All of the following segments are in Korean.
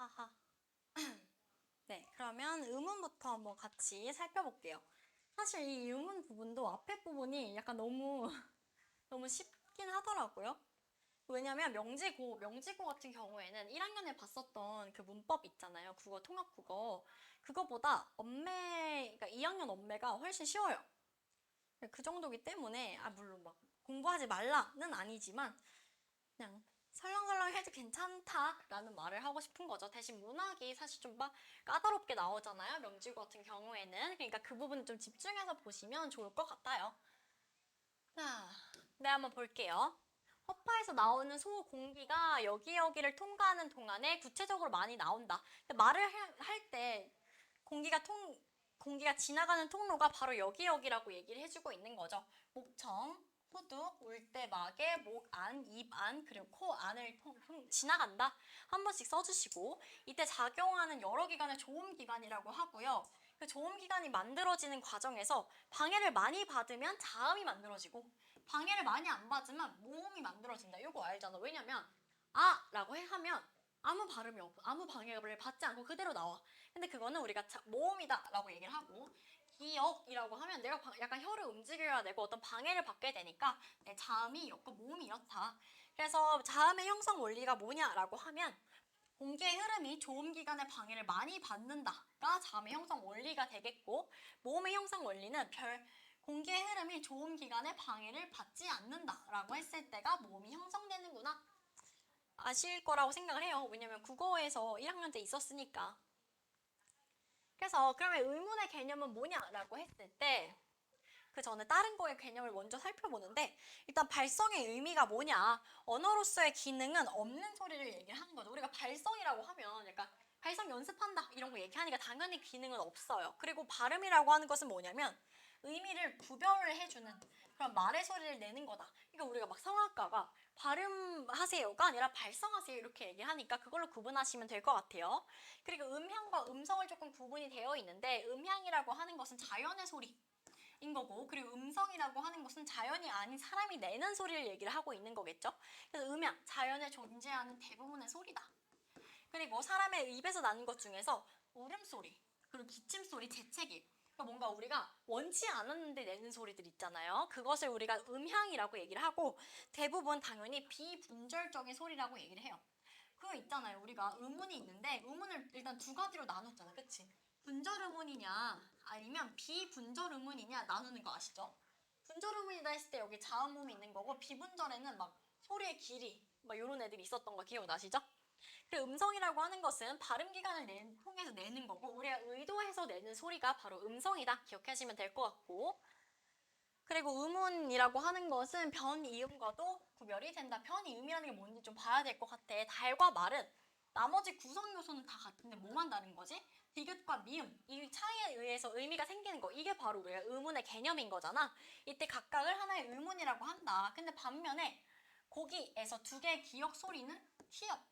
하하. 네, 그러면 의문부터 한번 같이 살펴볼게요. 사실 이 의문 부분도 앞에 부분이 약간 너무 너무 쉽긴 하더라고요. 왜냐면 명지고 같은 경우에는 1학년에 봤었던 그 문법 있잖아요. 국어, 통합국어. 그거보다 그러니까 2학년 엄매가 훨씬 쉬워요. 그 정도기 때문에, 물론 막 공부하지 말라는 아니지만, 그냥 설렁설렁 해도 괜찮다라는 말을 하고 싶은 거죠. 대신 문학이 사실 좀 막 까다롭게 나오잖아요. 명지고 같은 경우에는. 그러니까 그 부분 좀 집중해서 보시면 좋을 것 같아요. 자, 네, 한번 볼게요. 허파에서 나오는 소공기가 여기를 통과하는 동안에 구체적으로 많이 나온다. 말을 할 때 공기가 지나가는 통로가 바로 여기라고 얘기를 해주고 있는 거죠. 목청, 후두, 울대마개, 목 안, 입 안, 그리고 코 안을 지나간다. 한 번씩 써주시고, 이때 작용하는 여러 기관을 조음기관이라고 하고요. 그 조음기관이 만들어지는 과정에서 방해를 많이 받으면 자음이 만들어지고, 방해를 많이 안 받으면 모음이 만들어진다. 이거 알잖아. 왜냐면 라고 하면 아무 발음이 없고 아무 방해를 받지 않고 그대로 나와. 근데 그거는 우리가 모음이다 라고 얘기를 하고, 기역이라고 하면 내가 약간 혀를 움직여야 되고 어떤 방해를 받게 되니까 내 자음이 이렇고 모음이 이렇다. 그래서 자음의 형성 원리가 뭐냐라고 하면 공기의 흐름이 조음기관의 방해를 많이 받는다가 자음의 형성 원리가 되겠고, 모음의 형성 원리는 공기의 흐름이 조음기관의 방해를 받지 않는다라고 했을 때가 모음이 형성되는구나. 아실 거라고 생각을 해요. 왜냐면 국어에서 1학년 때 있었으니까. 그래서 그러면 의문의 개념은 뭐냐라고 했을 때 그 전에 다른 거의 개념을 먼저 살펴보는데, 일단 발성의 의미가 뭐냐, 언어로서의 기능은 없는 소리를 얘기를 하는 거죠. 우리가 발성이라고 하면 약간 발성 연습한다 이런 거 얘기하니까 당연히 기능은 없어요. 그리고 발음이라고 하는 것은 뭐냐면 의미를 구별을 해주는 그런 말의 소리를 내는 거다. 그러니까 우리가 막 성악가가 발음하세요가 아니라 발성하세요 이렇게 얘기하니까 그걸로 구분하시면 될 것 같아요. 그리고 음향과 음성을 조금 구분이 되어 있는데, 음향이라고 하는 것은 자연의 소리 인 거고, 그리고 음성이라고 하는 것은 자연이 아닌 사람이 내는 소리를 얘기를 하고 있는 거겠죠. 그래서 음향, 자연에 존재하는 대부분의 소리다. 그리고 사람의 입에서 나는 것 중에서 울음소리, 그리고 기침소리, 재채기, 그러니까 뭔가 우리가 원치 않았는데 내는 소리들 있잖아요. 그것을 우리가 음향이라고 얘기를 하고, 대부분 당연히 비분절적인 소리라고 얘기를 해요. 그거 있잖아요. 우리가 의문이 있는데 의문을 일단 두 가지로 나눴잖아. 그치? 분절 의문이냐 아니면 비분절 의문이냐 나누는 거 아시죠? 분절 의문이다 했을 때 여기 자음음이 있는 거고, 비분절에는 막 소리의 길이 막 이런 애들이 있었던 거 기억나시죠? 그 음성이라고 하는 것은 발음 기관을 통해서 내는 거고, 우리가 의도해서 내는 소리가 바로 음성이다 기억하시면 될 것 같고, 그리고 의문이라고 하는 것은 변이음과도 구별이 된다. 변이음이라는 게 뭔지 좀 봐야 될 것 같아. 달과 말은 나머지 구성 요소는 다 같은데 뭐만 다른 거지? 디귿과 미음, 이 차이에 의해서 의미가 생기는 거. 이게 바로 우리가 의문의 개념인 거잖아. 이때 각각을 하나의 의문이라고 한다. 근데 반면에 거기에서 두 개의 기역 소리는 티역,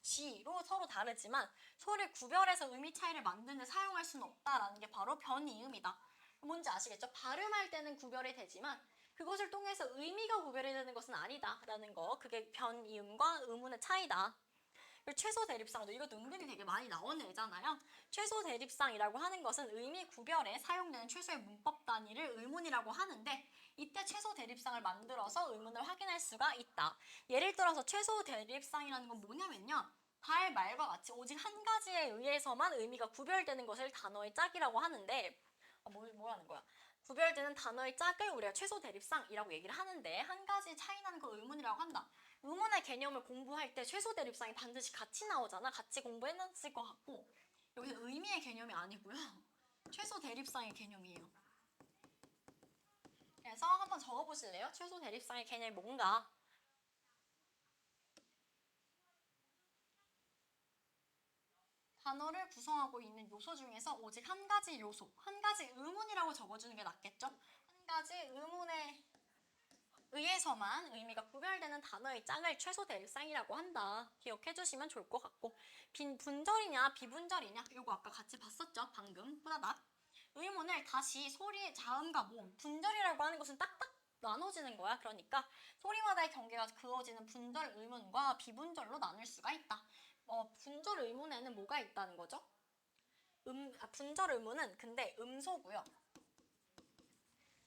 지로 서로 다르지만 소리를 구별해서 의미 차이를 만드는 데 사용할 수는 없다라는 게 바로 변이음이다. 뭔지 아시겠죠? 발음할 때는 구별이 되지만 그것을 통해서 의미가 구별이 되는 것은 아니다라는 거. 그게 변이음과 의문의 차이다. 그리고 최소 대립상도 이것도 은근히 되게 많이 나오는 애잖아요. 최소 대립상이라고 하는 것은 의미 구별에 사용되는 최소의 문법 단위를 의문이라고 하는데, 이때 최소 대립상을 만들어서 의문을 확인할 수가 있다. 예를 들어서 최소 대립상이라는 건 뭐냐면요, 달, 말과 같이 오직 한 가지에 의해서만 의미가 구별되는 것을 단어의 짝이라고 하는데, 뭐라는 거야? 구별되는 단어의 짝을 우리가 최소 대립상이라고 얘기를 하는데, 한 가지 차이 나는 걸 의문이라고 한다. 의문의 개념을 공부할 때 최소 대립상이 반드시 같이 나오잖아. 같이 공부해놨을 것 같고, 여기서 의미의 개념이 아니고요. 최소 대립상의 개념이에요. 그래서 한번 적어보실래요? 최소 대립상의 개념이 뭔가? 단어를 구성하고 있는 요소 중에서 오직 한 가지 요소, 한 가지 의문이라고 적어주는 게 낫겠죠? 한 가지 의문에 의해서만 의미가 구별되는 단어의 짝을 최소 대립상이라고 한다. 기억해 주시면 좋을 것 같고, 분절이냐 비분절이냐 이거 아까 같이 봤었죠? 방금 후다닥. 의문을 다시 소리의 자음과 모음, 분절이라고 하는 것은 딱딱 나눠지는 거야. 그러니까 소리마다의 경계가 그어지는 분절 의문과 비분절로 나눌 수가 있다. 분절 의문에는 뭐가 있다는 거죠? 분절 의문은 근데 음소고요.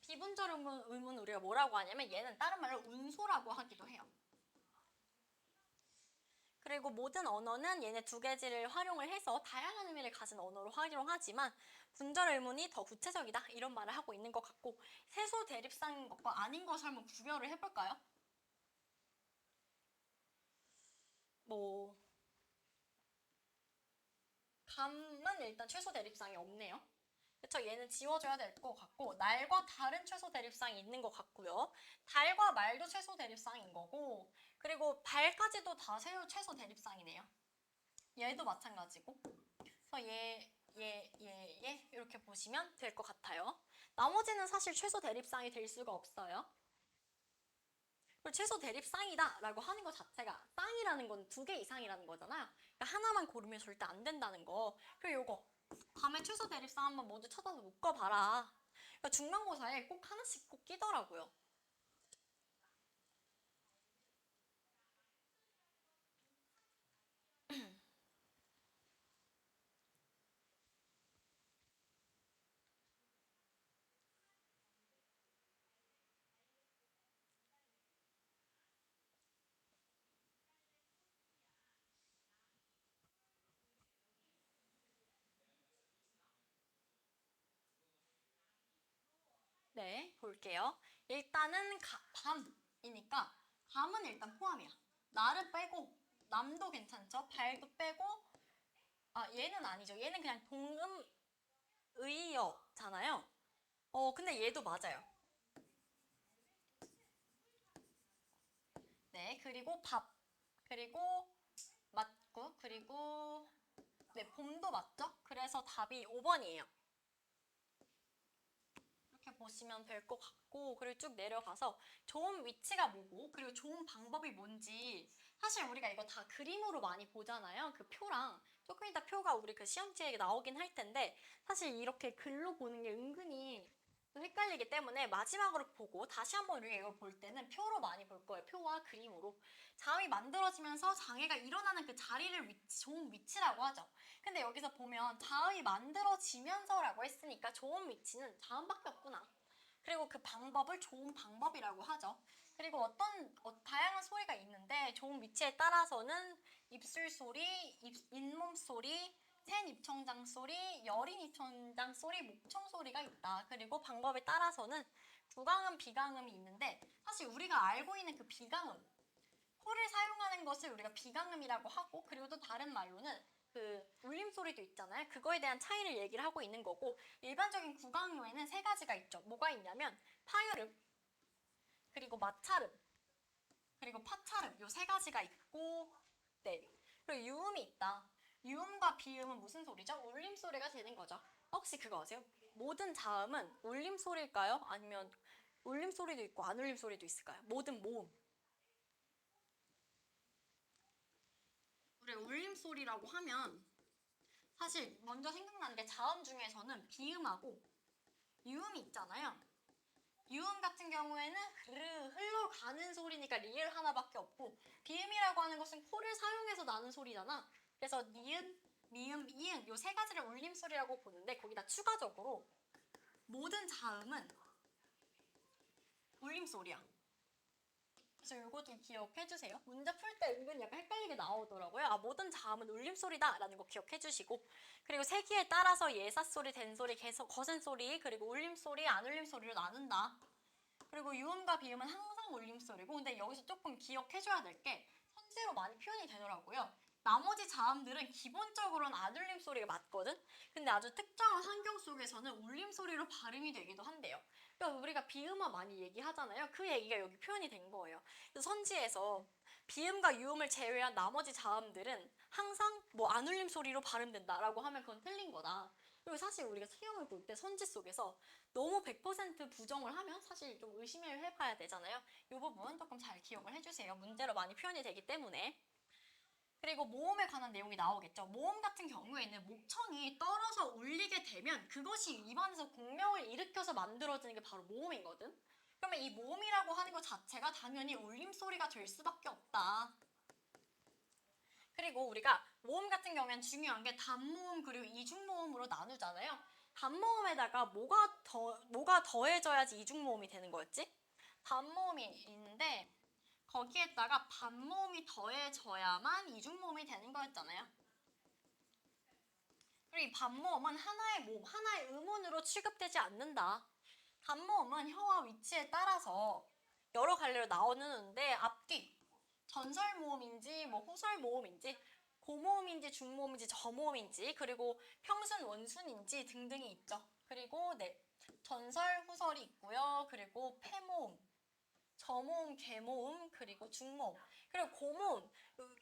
비분절 의문 우리가 뭐라고 하냐면 얘는 다른 말로 운소라고 하기도 해요. 그리고 모든 언어는 얘네 두 가지를 활용을 해서 다양한 의미를 가진 언어로 활용하지만 분절 의문이 더 구체적이다 이런 말을 하고 있는 것 같고 세소 대립상인 것과 아닌 것을 한번 구별을 해볼까요? 뭐 감은 일단 최소 대립상이 없네요. 그쵸? 얘는 지워줘야 될 것 같고 날과 다른 최소 대립상이 있는 것 같고요. 달과 말도 최소 대립상인 거고 그리고 발까지도 다 최소 대립상이네요. 얘도 마찬가지고 그래서 얘 이렇게 보시면 될 것 같아요. 나머지는 사실 최소 대립상이 될 수가 없어요. 그리고 최소 대립상이다 라고 하는 것 자체가 쌍이라는 건 두 개 이상이라는 거잖아요. 그러니까 하나만 고르면 절대 안 된다는 거. 그리고 요거 다음에 최소 대립상 한번 모두 찾아서 묶어봐라. 그러니까 중간고사에 꼭 하나씩 꼭 끼더라고요. 네, 볼게요. 일단은 밤이니까 밤은 일단 포함이야. 날은 빼고 남도 괜찮죠? 발도 빼고 얘는 아니죠. 얘는 그냥 동음의어잖아요. 근데 얘도 맞아요. 네, 그리고 밥. 그리고 맞고 그리고 네, 봄도 맞죠? 그래서 답이 5번이에요. 이렇게 보시면 될 것 같고 그리고 쭉 내려가서 좋은 위치가 뭐고 그리고 좋은 방법이 뭔지 사실 우리가 이거 다 그림으로 많이 보잖아요. 그 표랑 조금 이따 표가 우리 그 시험지에 나오긴 할 텐데 사실 이렇게 글로 보는 게 은근히 좀 헷갈리기 때문에 마지막으로 보고 다시 한번 우리가 이걸 볼 때는 표로 많이 볼 거예요. 표와 그림으로. 자음이 만들어지면서 장애가 일어나는 그 자리를 좋은 위치라고 하죠. 근데 여기서 보면 자음이 만들어지면서라고 했으니까 좋은 위치는 자음밖에 없구나. 그리고 그 방법을 좋은 방법이라고 하죠. 그리고 다양한 소리가 있는데 좋은 위치에 따라서는 입술 소리, 잇몸 소리, 센 입천장 소리, 여린 입천장 소리, 목청 소리가 있다. 그리고 방법에 따라서는 구강음, 비강음이 있는데 사실 우리가 알고 있는 그 비강음, 코를 사용하는 것을 우리가 비강음이라고 하고 그리고 또 다른 말로는 그 울림소리도 있잖아요. 그거에 대한 차이를 얘기를 하고 있는 거고 일반적인 구강음에는 세 가지가 있죠. 뭐가 있냐면 파열음, 그리고 마찰음, 그리고 파찰음 요 세 가지가 있고 네. 그리고 유음이 있다. 유음과 비음은 무슨 소리죠? 울림소리가 되는 거죠. 혹시 그거 아세요? 모든 자음은 울림소리일까요? 아니면 울림소리도 있고 안 울림소리도 있을까요? 모든 모음. 우리 울림소리라고 하면 사실 먼저 생각나는 게 자음 중에서는 비음하고 유음이 있잖아요. 유음 같은 경우에는 흘러가는 소리니까 리을 하나밖에 없고 비음이라고 하는 것은 코를 사용해서 나는 소리잖아. 그래서 니은, 미음, 이응 요 세 가지를 울림소리라고 보는데 거기다 추가적으로 모든 자음은 울림소리야. 그래서 이거 좀 기억해주세요. 문제 풀 때 은근 약간 헷갈리게 나오더라고요. 모든 자음은 울림소리다 라는 거 기억해주시고 그리고 세기에 따라서 예사소리, 된소리, 거센소리, 그리고 울림소리, 안 울림소리로 나눈다. 그리고 유음과 비음은 항상 울림소리고 근데 여기서 조금 기억해줘야 될 게 선지로 많이 표현이 되더라고요. 나머지 자음들은 기본적으로는 안 울림소리가 맞거든? 근데 아주 특정한 환경 속에서는 울림소리로 발음이 되기도 한대요. 그러니까 우리가 비음화 많이 얘기하잖아요. 그 얘기가 여기 표현이 된 거예요. 그래서 선지에서 비음과 유음을 제외한 나머지 자음들은 항상 뭐 안 울림소리로 발음된다라고 하면 그건 틀린 거다. 그리고 사실 우리가 시험을 볼 때 선지 속에서 너무 100% 부정을 하면 사실 좀 의심을 해봐야 되잖아요. 이 부분 조금 잘 기억을 해주세요. 문제로 많이 표현이 되기 때문에. 그리고 모음에 관한 내용이 나오겠죠. 모음 같은 경우에는 목청이 떨어져 울리게 되면 그것이 입안에서 공명을 일으켜서 만들어지는 게 바로 모음이거든. 그러면 이 모음이라고 하는 것 자체가 당연히 울림소리가 될 수밖에 없다. 그리고 우리가 모음 같은 경우에는 중요한 게 단모음 그리고 이중모음으로 나누잖아요. 단모음에다가 뭐가 더해져야지 이중모음이 되는 거였지? 단모음이 있는데 거기에다가 반모음이 더해져야만 이중모음이 되는 거였잖아요. 그리고 이 반모음은 하나의 모음, 하나의 음운으로 취급되지 않는다. 단모음은 혀와 위치에 따라서 여러 갈래로 나오는데 앞뒤 전설 모음인지 뭐 후설 모음인지 고모음인지 중모음인지 저모음인지 그리고 평순 원순인지 등등이 있죠. 그리고 네 전설 후설이 있고요. 그리고 폐모음, 저모음, 계모음 그리고 중모음 그리고 고모음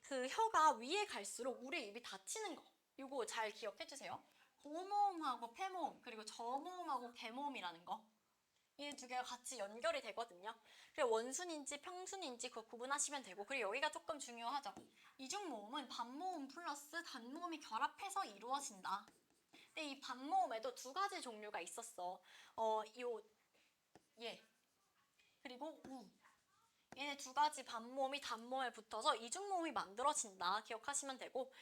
그 혀가 위에 갈수록 우리 입이 닫히는 거 이거 잘 기억해 주세요. 고모음하고 폐모음 그리고 저모음하고 계모음이라는 거 이 두 개가 같이 연결이 되거든요. 그리고 원순인지 평순인지 그거 구분하시면 되고 그리고 여기가 조금 중요하죠. 이중모음은 반모음 플러스 단모음이 결합해서 이루어진다. 근데 이 반모음에도 두 가지 종류가 있었어. 예. 그리고 우. 얘네 두 가지 반모음이 단모음에 붙어서 이중모음이 만들어진다. 기억하시면 되고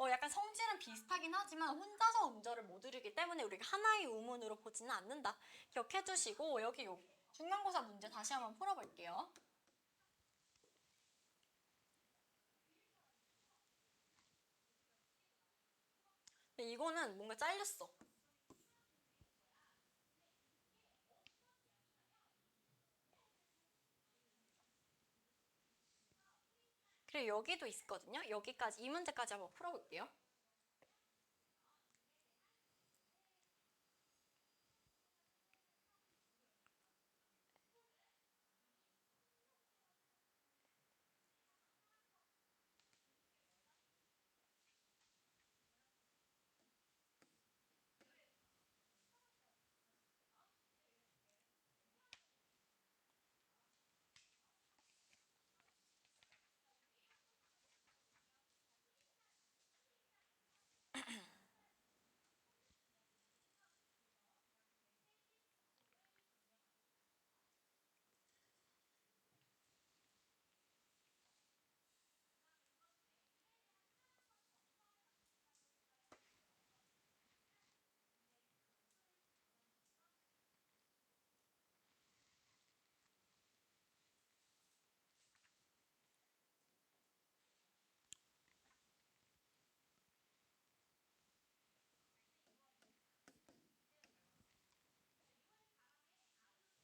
약간 성질은 비슷하긴 하지만 혼자서 음절을 못 이루기 때문에 우리가 하나의 우문으로 보지는 않는다. 기억해 주시고 여기 중간고사 문제 다시 한번 풀어볼게요. 근데 이거는 뭔가 잘렸어. 그리고 여기도 있거든요. 여기까지 이 문제까지 한번 풀어볼게요.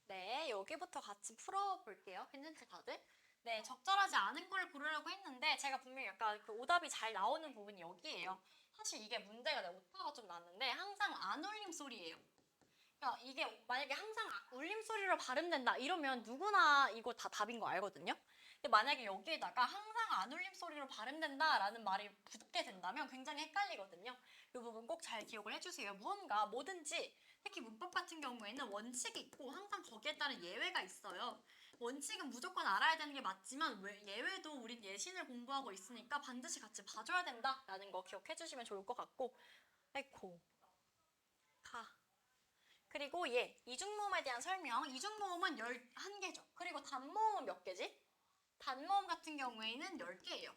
네, 여기부터 같이 풀어볼게요. 괜찮지, 다들? 네, 적절하지 않은 걸 고르려고 했는데 제가 분명히 약간 그 오답이 잘 나오는 부분이 여기예요. 사실 이게 문제가 내가 오타가 좀 났는데 항상 안 울림 소리예요. 그러니까 이게 만약에 항상 울림소리로 발음된다 이러면 누구나 이거 다 답인 거 알거든요. 근데 만약에 여기에다가 항상 안 울림소리로 발음된다라는 말이 붙게 된다면 굉장히 헷갈리거든요. 이 부분 꼭 잘 기억을 해주세요. 무언가 뭐든지 특히 문법 같은 경우에는 원칙이 있고 항상 거기에 따른 예외가 있어요. 원칙은 무조건 알아야 되는 게 맞지만 예외도 우린 예신을 공부하고 있으니까 반드시 같이 봐줘야 된다라는 거 기억해 주시면 좋을 것 같고 아이코 가 그리고 이중모음에 대한 설명. 이중모음은 11개죠. 그리고 단모음은 몇 개지? 단모음 같은 경우에는 10개예요.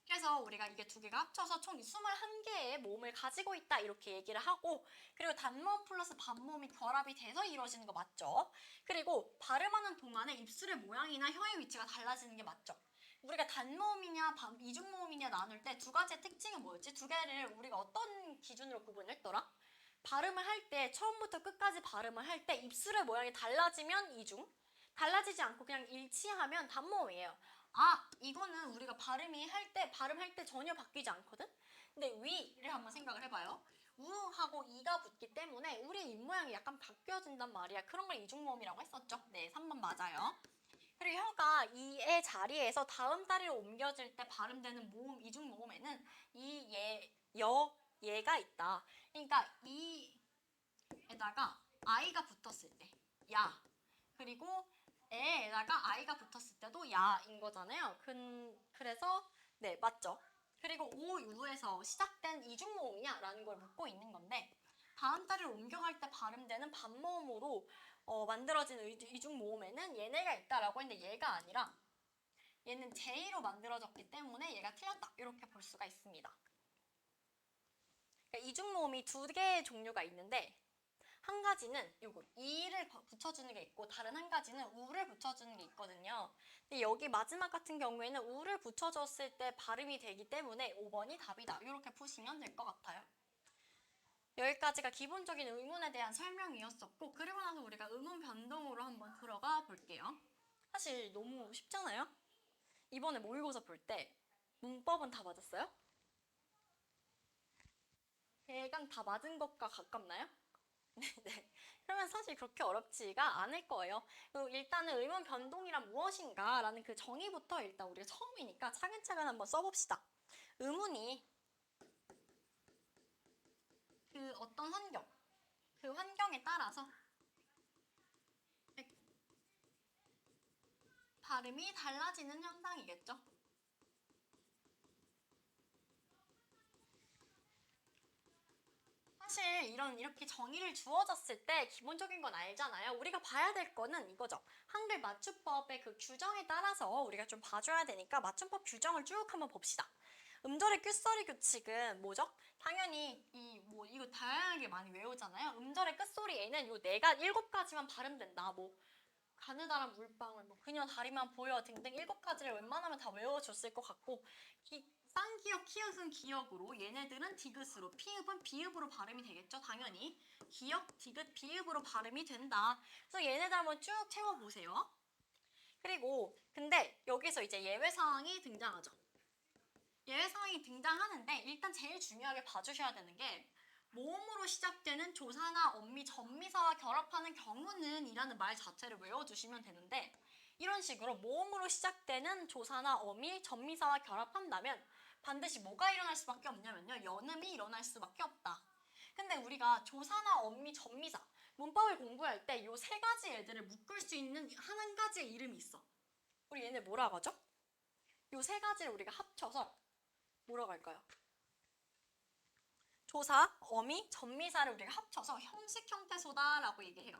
그래서 우리가 이게 두 개가 합쳐서 총 21개의 모음을 가지고 있다 이렇게 얘기를 하고 그리고 단모음 플러스 반모음이 결합이 돼서 이루어지는 거 맞죠? 그리고 발음하는 동안에 입술의 모양이나 혀의 위치가 달라지는 게 맞죠? 우리가 단모음이냐 이중모음이냐 나눌 때 두 가지의 특징이 뭐였지? 두 개를 우리가 어떤 기준으로 구분했더라? 발음을 할 때 처음부터 끝까지 발음을 할 때 입술의 모양이 달라지면 이중 달라지지 않고 그냥 일치하면 단모음이에요. 아 이거는 우리가 발음할 때 전혀 바뀌지 않거든? 근데 위를 한번 생각을 해봐요. 우하고 이가 붙기 때문에 우리의 입모양이 약간 바뀌어진단 말이야. 그런 걸 이중모음이라고 했었죠. 네 3번 맞아요. 그리고 혀가 이의 자리에서 다음 다리로 옮겨질 때 발음되는 모음, 이중모음에는 얘가 있다. 그러니까 이에다가 아이가 붙었을 때 야. 그리고 에에다가 아이가 붙었을 때도 야인 거잖아요. 그래서 네, 맞죠. 그리고 오유에서 시작된 이중모음이냐라는 걸 묻고 있는 건데 다음 다리를 옮겨갈 때 발음되는 반모음으로 만들어진 이중모음에는 얘네가 있다라고 했는데 얘가 아니라 얘는 제의로 만들어졌기 때문에 얘가 틀렸다. 이렇게 볼 수가 있습니다. 그러니까 이중모음이 두 개의 종류가 있는데 한 가지는 요거 이를 붙여주는 게 있고 다른 한 가지는 우를 붙여주는 게 있거든요. 근데 여기 마지막 같은 경우에는 우를 붙여줬을 때 발음이 되기 때문에 5번이 답이다. 이렇게 푸시면 될 것 같아요. 여기까지가 기본적인 의문에 대한 설명이었었고 그리고 나서 우리가 의문 변동으로 한번 들어가 볼게요. 사실 너무 쉽잖아요? 이번에 모의고사 볼 때 문법은 다 맞았어요? 대강 다 맞은 것과 가깝나요? 네. 그러면 사실 그렇게 어렵지가 않을 거예요. 일단은 의문 변동이란 무엇인가 라는 그 정의부터 일단 우리가 처음이니까 차근차근 한번 써봅시다. 의문이 그 어떤 환경, 그 환경에 따라서 발음이 달라지는 현상이겠죠. 사실 이렇게 정의를 주어졌을 때 기본적인 건 알잖아요. 우리가 봐야 될 거는 이거죠. 한글 맞춤법의 그 규정에 따라서 우리가 좀 봐줘야 되니까 맞춤법 규정을 쭉 한번 봅시다. 음절의 끝소리 규칙은 뭐죠? 당연히 이거 다양하게 많이 외우잖아요. 음절의 끝소리에는 요 네가 7가지만 발음된다. 뭐 가느다란 물방울, 뭐 그녀 다리만 보여 등등 7가지를 웬만하면 다 외워줬을 것 같고 쌍기역, 키읔은 기역으로 얘네들은 디귿으로, 피읍은 비읍으로 발음이 되겠죠. 당연히 기역, 디귿, 비읍으로 발음이 된다. 그래서 얘네들 한번 쭉 채워보세요. 그리고 근데 여기서 이제 예외사항이 등장하죠. 예외사항이 등장하는데 일단 제일 중요하게 봐주셔야 되는 게 모음으로 시작되는 조사나 엄미, 전미사와 결합하는 경우는 이라는 말 자체를 외워주시면 되는데 이런 식으로 모음으로 시작되는 조사나 어미, 전미사와 결합한다면 반드시 뭐가 일어날 수밖에 없냐면요. 연음이 일어날 수밖에 없다. 근데 우리가 조사나 엄미, 전미사 문법을 공부할 때 이 세 가지 애들을 묶을 수 있는 한 가지의 이름이 있어. 우리 얘네 뭐라고 하죠? 이 세 가지를 우리가 합쳐서 뭐라고 할까요? 조사, 어미, 전미사를 우리가 합쳐서 형식 형태소다라고 얘기해요.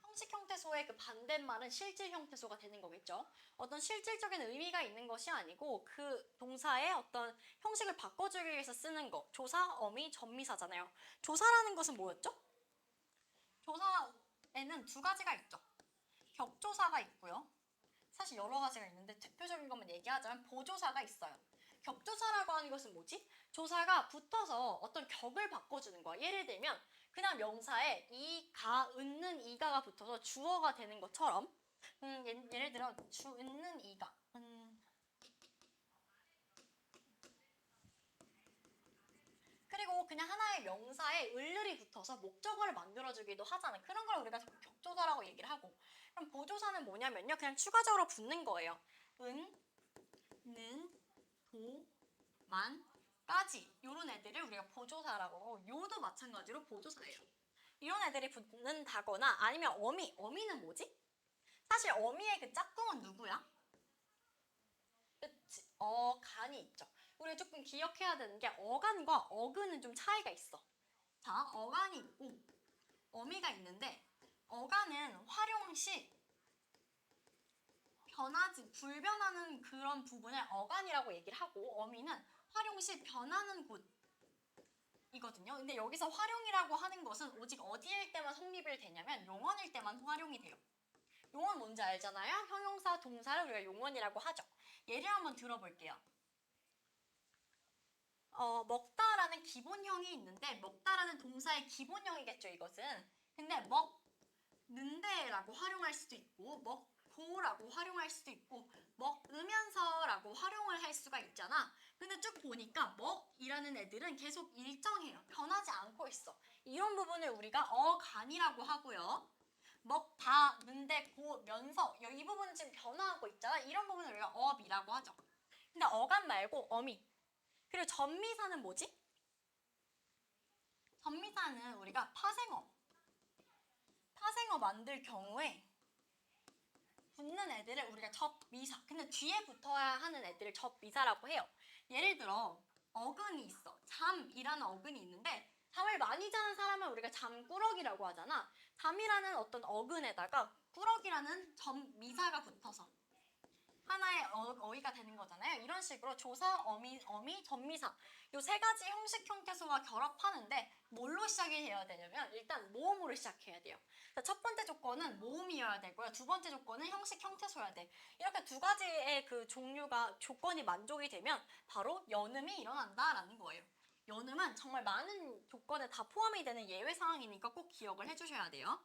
형식 형태소의 그 반대말은 실질 형태소가 되는 거겠죠. 어떤 실질적인 의미가 있는 것이 아니고 그 동사의 어떤 형식을 바꿔주기 위해서 쓰는 거. 조사, 어미, 전미사잖아요. 조사라는 것은 뭐였죠? 조사에는 두 가지가 있죠. 격조사가 있고요. 사실 여러 가지가 있는데 대표적인 것만 얘기하자면 보조사가 있어요. 격조사라고 하는 것은 뭐지? 조사가 붙어서 어떤 격을 바꿔주는 거야. 예를 들면 그냥 명사에 이, 가, 은는 이가가 붙어서 주어가 되는 것처럼 예를 들어 주, 은는 이가 그리고 그냥 하나의 명사에 을을이 붙어서 목적어를 만들어주기도 하잖아요. 그런 걸 우리가 격조사라고 얘기를 하고 그럼 보조사는 뭐냐면요. 그냥 추가적으로 붙는 거예요. 은, 는, 도, 만, 까지 이런 애들을 우리가 보조사라고 하고 요도 마찬가지로 보조사예요. 이런 애들이 붙는다거나 아니면 어미는 뭐지? 사실 어미의 그 짝꿍은 누구야? 그치? 어간이 있죠. 우리가 조금 기억해야 되는 게 어간과 어근은 좀 차이가 있어. 자, 어간이 있고 어미가 있는데 어간은 활용 시 변하지, 불변하는 그런 부분을 어간이라고 얘기를 하고 어미는 활용 시 변하는 곳이거든요. 근데 여기서 활용이라고 하는 것은 오직 어디일 때만 성립이 되냐면 용언일 때만 활용이 돼요. 용언 뭔지 알잖아요? 형용사, 동사를 우리가 용언이라고 하죠. 예를 한번 들어볼게요. 먹다라는 기본형이 있는데 먹다라는 동사의 기본형이겠죠, 이것은. 근데 먹는데라고 활용할 수도 있고 먹고라고 활용할 수도 있고 먹으면서라고 활용을 할 수가 있잖아. 근데 쭉 보니까 먹이라는 애들은 계속 일정해요. 변하지 않고 있어. 이런 부분을 우리가 어간이라고 하고요. 먹다, 는데, 고, 면서 이 부분은 지금 변화하고 있잖아. 이런 부분을 우리가 어업이라고 하죠. 근데 어간 말고 어미. 그리고 전미사는 뭐지? 전미사는 우리가 파생어 만들 경우에 붙는 애들을 우리가 접미사. 근데 뒤에 붙어야 하는 애들을 접미사라고 해요. 예를 들어 어근이 있어. 잠이라는 어근이 있는데 잠을 많이 자는 사람은 우리가 잠꾸러기라고 하잖아. 잠이라는 어떤 어근에다가 꾸러기라는 미사가 붙어서 하나의 어휘가 되는 거잖아요. 이런 식으로 조사, 어미, 전미사 요 세 가지 형식 형태소가 결합하는데 뭘로 시작해야 되냐면 일단 모음으로 시작해야 돼요. 첫 번째 조건은 모음이어야 되고요. 두 번째 조건은 형식 형태소여야 돼. 이렇게 두 가지의 그 종류가 조건이 만족이 되면 바로 연음이 일어난다라는 거예요. 연음은 정말 많은 조건에 다 포함이 되는 예외 사항이니까 꼭 기억을 해주셔야 돼요.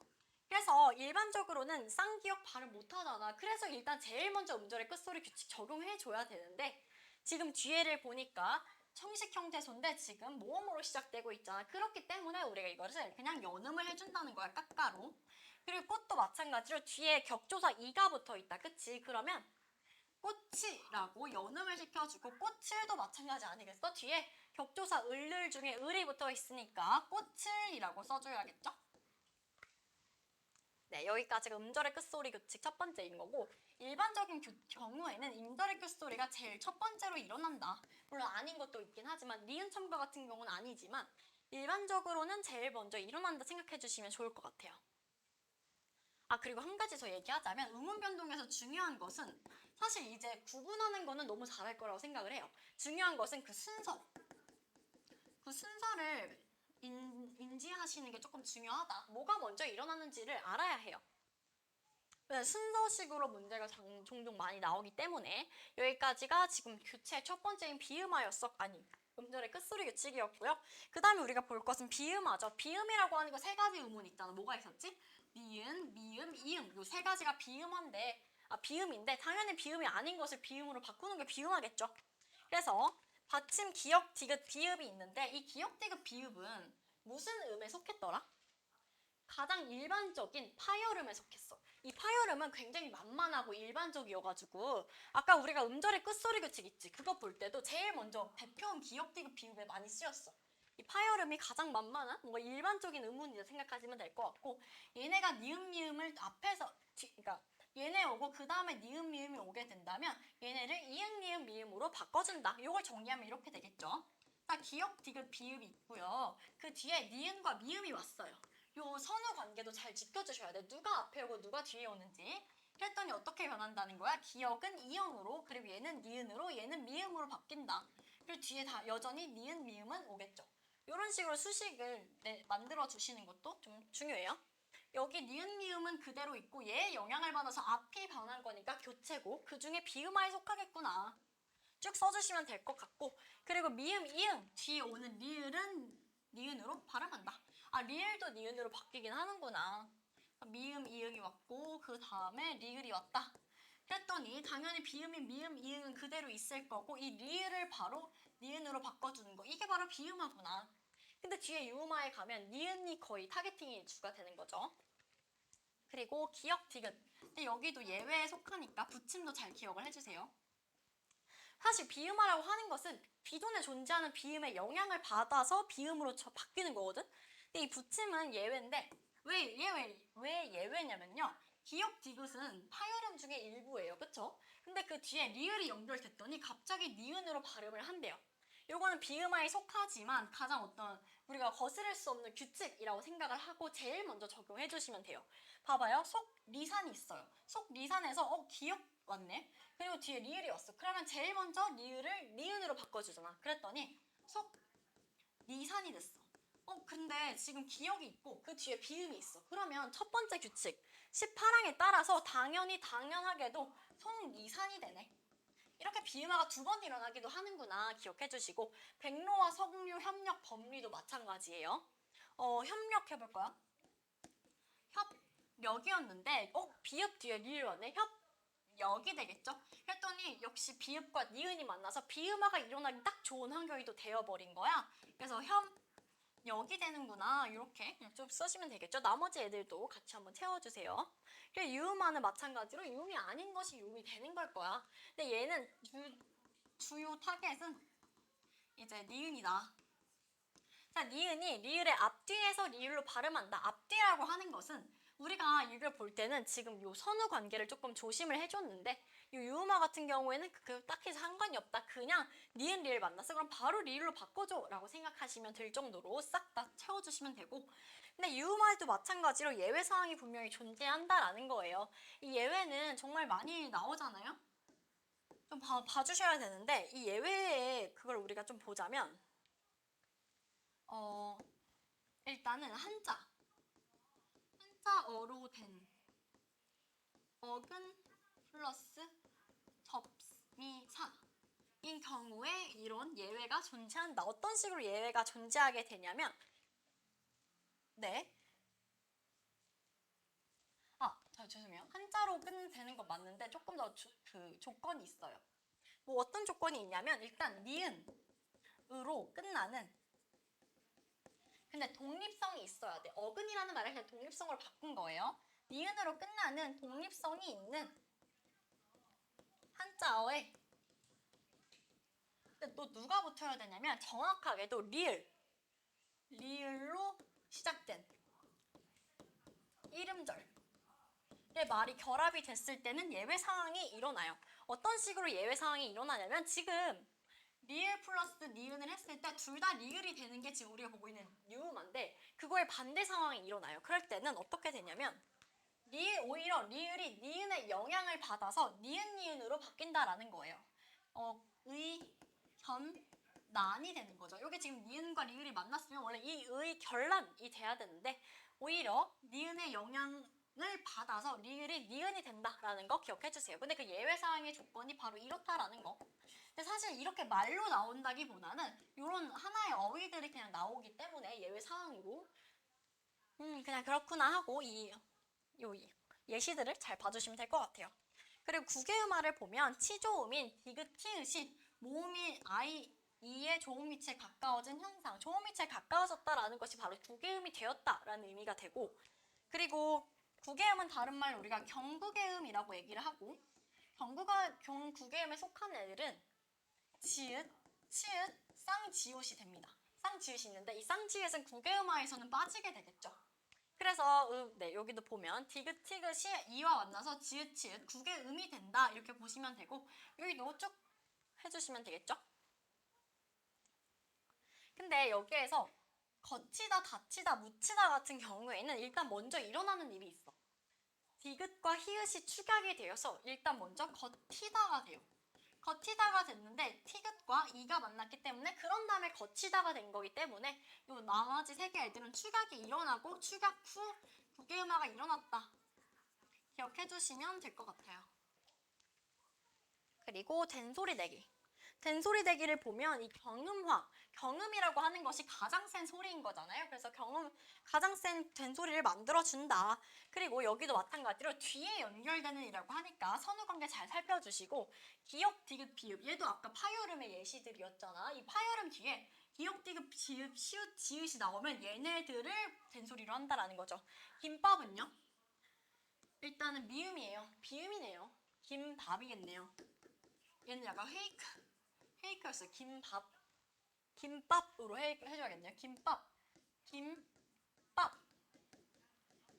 그래서 일반적으로는 쌍기역 발음 못하잖아. 그래서 일단 제일 먼저 음절의 끝소리 규칙 적용해줘야 되는데 지금 뒤에를 보니까 형식 형태소인데 지금 모음으로 시작되고 있잖아. 그렇기 때문에 우리가 이것을 그냥 연음을 해준다는 거야. 깎아로. 그리고 꽃도 마찬가지로 뒤에 격조사 이가 붙어 있다. 그치? 그러면 꽃이라고 연음을 시켜주고 꽃을도 마찬가지 아니겠어? 뒤에 격조사 을을 중에 을이 붙어 있으니까 꽃을이라고 써줘야겠죠? 네, 여기까지가 음절의 끝소리 규칙 첫 번째인 거고 일반적인 경우에는 음절의 끝소리가 제일 첫 번째로 일어난다. 물론 아닌 것도 있긴 하지만 니은 첨가 같은 경우는 아니지만 일반적으로는 제일 먼저 일어난다 생각해 주시면 좋을 것 같아요. 아, 그리고 한 가지 더 얘기하자면 음운 변동에서 중요한 것은 사실 이제 구분하는 거는 너무 잘할 거라고 생각을 해요. 중요한 것은 그 순서를 인지하시는 게 조금 중요하다. 뭐가 먼저 일어나는지를 알아야 해요. 순서식으로 문제가 종종 많이 나오기 때문에 여기까지가 지금 규칙 첫 번째인 비음화였어. 아니, 음절의 끝소리 규칙이었고요. 그 다음에 우리가 볼 것은 비음화죠. 비음이라고 하는 거 세 가지 음운 있잖아. 뭐가 있었지? 니은, 미음, 이음. 요 세 가지가 비음인데 당연히 비음이 아닌 것을 비음으로 바꾸는 게 비음화겠죠. 그래서 받침, 기역, 디귿, 비읍이 있는데 이 기역, 디귿, 비읍은 무슨 음에 속했더라? 가장 일반적인 파열음에 속했어. 이 파열음은 굉장히 만만하고 일반적이어가지고 아까 우리가 음절의 끝소리 규칙 있지? 그거 볼 때도 제일 먼저 대표음 기역, 디귿, 비읍에 많이 쓰였어. 이 파열음이 가장 만만한 뭔가 일반적인 음운이라 생각하시면 될 것 같고 얘네가 니은, 미음을 앞에서 그러니까 얘네 오고 그 다음에 니은, 미음이 오게 된다면 얘네를 이응, 니은, 미음으로 바꿔준다. 이걸 정리하면 이렇게 되겠죠. 자, 기역, 디귿, 비읍이 있고요. 그 뒤에 니은과 미음이 왔어요. 요 선후 관계도 잘 지켜주셔야 돼. 누가 앞에 오고 누가 뒤에 오는지. 그랬더니 어떻게 변한다는 거야? 기역은 이형으로 그리고 얘는 니은으로 얘는 미음으로 바뀐다. 그리고 뒤에 다 여전히 니은, 미음은 오겠죠. 이런 식으로 수식을 만들어 주시는 것도 좀 중요해요. 여기 니은, 미음은 그대로 있고 얘의 영향을 받아서 앞이 변한 거니까 교체고 그 중에 비음화에 속하겠구나. 쭉 써주시면 될 것 같고 그리고 미음, 이응 뒤에 오는 리을은 니은으로 발음한다. 아, 리을도 니은으로 바뀌긴 하는구나. 미음, 이응이 왔고 그 다음에 리을이 왔다. 그랬더니 당연히 비음인 미음, 이응은 그대로 있을 거고 이 리을을 바로 니은으로 바꿔주는 거. 이게 바로 비음화구나. 근데 뒤에 유음화에 가면 니은이 거의 타겟팅이 주가 되는 거죠. 그리고 기역, 디귿. 근데 여기도 예외에 속하니까 붙임도 잘 기억을 해주세요. 사실 비음화라고 하는 것은 기존에 존재하는 비음의 영향을 받아서 비음으로 바뀌는 거거든? 근데 이 붙임은 예외인데 왜 예외냐면요. 기역, 디귿은 파열음 중에 일부예요. 그쵸? 근데 그 뒤에 리을이 연결됐더니 갑자기 니은으로 발음을 한대요. 요거는 비음화에 속하지만 가장 어떤 우리가 거스를 수 없는 규칙이라고 생각을 하고 제일 먼저 적용해 주시면 돼요. 봐봐요. 속 리산이 있어요. 속 리산에서 기역 왔네. 그리고 뒤에 리을이 왔어. 그러면 제일 먼저 리을을 니은으로 바꿔주잖아. 그랬더니 속 리산이 됐어. 근데 지금 기역이 있고 그 뒤에 비음이 있어. 그러면 첫 번째 규칙 18항에 따라서 당연하게도 속 리산이 되네. 이렇게 비음화가 두 번 일어나기도 하는구나 기억해 주시고 백로와 석류, 협력, 법리도 마찬가지예요. 협력해볼까요? 협력이었는데 비읍 뒤에 리을 왔네. 협력이 되겠죠? 그랬더니 역시 비읍과 니은이 만나서 비음화가 일어나기 딱 좋은 환경이 또 되어버린 거야. 그래서 협력이 되는구나. 이렇게 좀 쓰시면 되겠죠? 나머지 애들도 같이 한번 채워주세요. 유음화는 마찬가지로 유음이 아닌 것이 유음이 되는 걸 거야. 근데 얘는 주요 타겟은 이제 니은이다. 자, 니은이 리을의 앞뒤에서 리을로 발음한다. 앞뒤라고 하는 것은 우리가 이걸 볼 때는 지금 요 선후 관계를 조금 조심을 해줬는데 이 유음화 같은 경우에는 딱히 상관이 없다. 그냥 니은 리을 만났어. 그럼 바로 리을로 바꿔줘 라고 생각하시면 될 정도로 싹 다 채워주시면 되고, 근데 유음화에도 마찬가지로 예외 사항이 분명히 존재한다라는 거예요. 이 예외는 정말 많이 나오잖아요. 좀 봐주셔야 되는데, 이 예외에 그걸 우리가 좀 보자면 일단은 한자어로 된 어근 플러스 접미사인 경우에 이런 예외가 존재한다. 어떤 식으로 예외가 존재하게 되냐면, 네. 죄송해요. 한자로 끝되는 거 맞는데 조금 더 조건이 있어요. 뭐 어떤 조건이 있냐면, 일단 니은으로 끝나는, 근데 독립성이 있어야 돼. 어근이라는 말을 그냥 독립성으로 바꾼 거예요. 니은으로 끝나는 독립성이 있는 한자어에, 근데 또 누가 붙어야 되냐면 정확하게도 리을로 시작된 이름절의 말이 결합이 됐을 때는 예외 상황이 일어나요. 어떤 식으로 예외 상황이 일어나냐면, 지금 리을 플러스 니은을 했을 때 둘 다 리을이 되는 게 지금 우리가 보고 있는 유음인데, 그거의 반대 상황이 일어나요. 그럴 때는 어떻게 되냐면, 오히려 리을이 니은의 영향을 받아서 니은으로 바뀐다라는 거예요. 난이 되는 거죠. 이게 지금 니은과 리을이 만났으면 원래 결란이 돼야 되는데, 오히려 니은의 영향을 받아서 리을이 니은이 된다라는 거 기억해 주세요. 근데 그 예외 사항의 조건이 바로 이렇다라는 거. 근데 사실 이렇게 말로 나온다기보다는 이런 하나의 어휘들이 그냥 나오기 때문에 예외 사항으로 그냥 그렇구나 하고 요 예시들을 잘 봐주시면 될 것 같아요. 그리고 국외음화를 보면 치조음인 디귿, 티읕이 모음인 이의 조음 위치에 가까워진 현상, 조음 위치에 가까워졌다라는 것이 바로 국외음이 되었다라는 의미가 되고, 그리고 국외음은 다른 말로 우리가 경국외음이라고 얘기를 하고, 경국외음에 속한 애들은 지읒, 치읒, 쌍지읒이 됩니다. 쌍지읒이 있는데 이 쌍지읒은 국외음화에서는 빠지게 되겠죠. 그래서 여기도 보면 디귿, 티귿이 이와 만나서 지읒, 치읒, 국외음이 된다 이렇게 보시면 되고, 여기도 쭉 해주시면 되겠죠. 근데 여기에서 거치다, 닫히다, 묻히다 같은 경우에는 일단 먼저 일어나는 일이 있어. 디귿과 히읗이 축약이 되어서 일단 먼저 겉히다가 돼요. 겉히다가 됐는데 티귿과 이가 만났기 때문에, 그런 다음에 겉히다가 된 거기 때문에 요 나머지 세 개 애들은 축약이 일어나고 축약 후 국외음화가 일어났다. 기억해 주시면 될 것 같아요. 그리고 된소리 내기. 된소리 내기를 보면 이 경음이라고 하는 것이 가장 센 소리인 거잖아요. 그래서 가장 센 된소리를 만들어준다. 그리고 여기도 마찬가지로 뒤에 연결되는 이라고 하니까 선후관계 잘 살펴주시고, 기역, 디귿, 비읍, 얘도 아까 파열음의 예시들이었잖아. 이 파열음 뒤에 기역, 디귿, 비읍, 시읒, 지읒이 나오면 얘네들을 된소리로 한다라는 거죠. 김밥은요? 일단은 미음이에요. 비음이네요. 김밥이겠네요. 얘는 약간 페이크였어요. 김밥으로 해줘야겠네요. 김밥.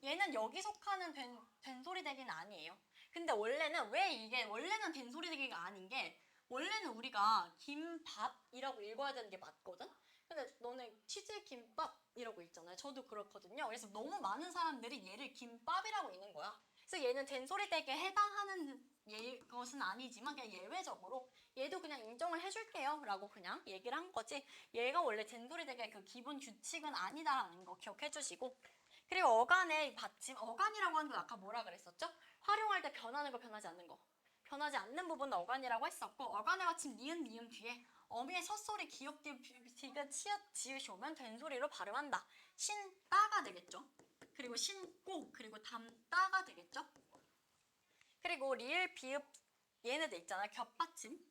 얘는 여기 속하는 된소리 대기는 아니에요. 근데 원래는 된소리 대기가 아닌 게, 원래는 우리가 김밥이라고 읽어야 되는 게 맞거든? 근데 너네 치즈김밥이라고 읽잖아요. 저도 그렇거든요. 그래서 너무 많은 사람들이 얘를 김밥이라고 읽는 거야. 그래서 얘는 된소리 대기에 해당하는 것은 아니지만 그냥 예외적으로 얘도 그냥 인정을 해줄게요 라고 그냥 얘기를 한 거지, 얘가 원래 된소리 대기의 그 기본 규칙은 아니다라는 거 기억해 주시고, 그리고 어간의 받침, 어간이라고 하는 건 아까 뭐라 그랬었죠? 활용할 때 변하는 거, 변하지 않는 거. 변하지 않는 부분은 어간이라고 했었고, 어간의 받침 니은, 미음 뒤에 어미의 첫소리 기역, 디귿, 치읓, 지읒이 오면 된소리로 발음한다. 신따가 되겠죠. 그리고 신꼬, 그리고 담따가 되겠죠. 그리고 리을, 비읍, 얘네들 있잖아요. 겹받침.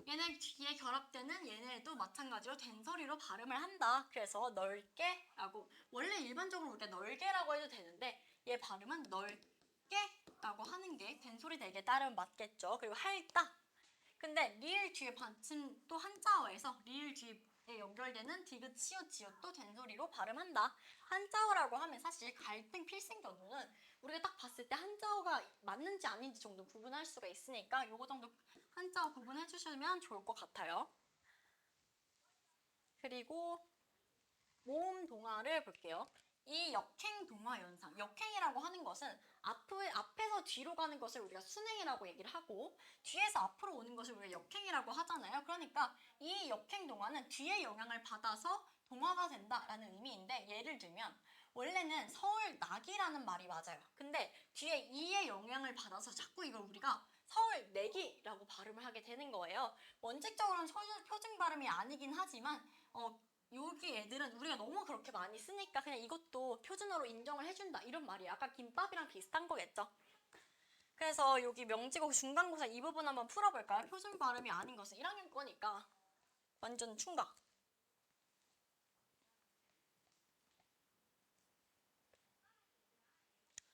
얘네 뒤에 결합되는 얘네도 마찬가지로 된소리로 발음을 한다. 그래서 넓게 라고, 원래 일반적으로 우리가 넓게라고 해도 되는데 얘 발음은 넓게 라고 하는 게 된소리 대기에 따르면 맞겠죠. 그리고 할다. 근데 리을 뒤에 받침 또 한자어에서 리을 뒤에 연결되는 디귿, 치읓, 지읒도 된소리로 발음한다. 한자어라고 하면 사실 갈등 필생 경우는 우리가 딱 봤을 때 한자어가 맞는지 아닌지 정도 구분할 수가 있으니까 요거 정도 한자어 구분해 주시면 좋을 것 같아요. 그리고 모음 동화를 볼게요. 이 역행 동화 현상, 역행이라고 하는 것은 앞에서 뒤로 가는 것을 우리가 순행이라고 얘기를 하고 뒤에서 앞으로 오는 것을 우리가 역행이라고 하잖아요. 그러니까 이 역행 동화는 뒤에 영향을 받아서 동화가 된다라는 의미인데 예를 들면 원래는 서울 낙이라는 말이 맞아요. 근데 뒤에 이의 영향을 받아서 자꾸 이걸 우리가 서울 내기라고 발음을 하게 되는 거예요. 원칙적으로는 표준 발음이 아니긴 하지만 여기 애들은 우리가 너무 그렇게 많이 쓰니까 그냥 이것도 표준어로 인정을 해준다 이런 말이에요. 아까 김밥이랑 비슷한 거겠죠. 그래서 여기 명지국 중간고사 이 부분 한번 풀어볼까요? 표준 발음이 아닌 것은 1학년 거니까 완전 충각.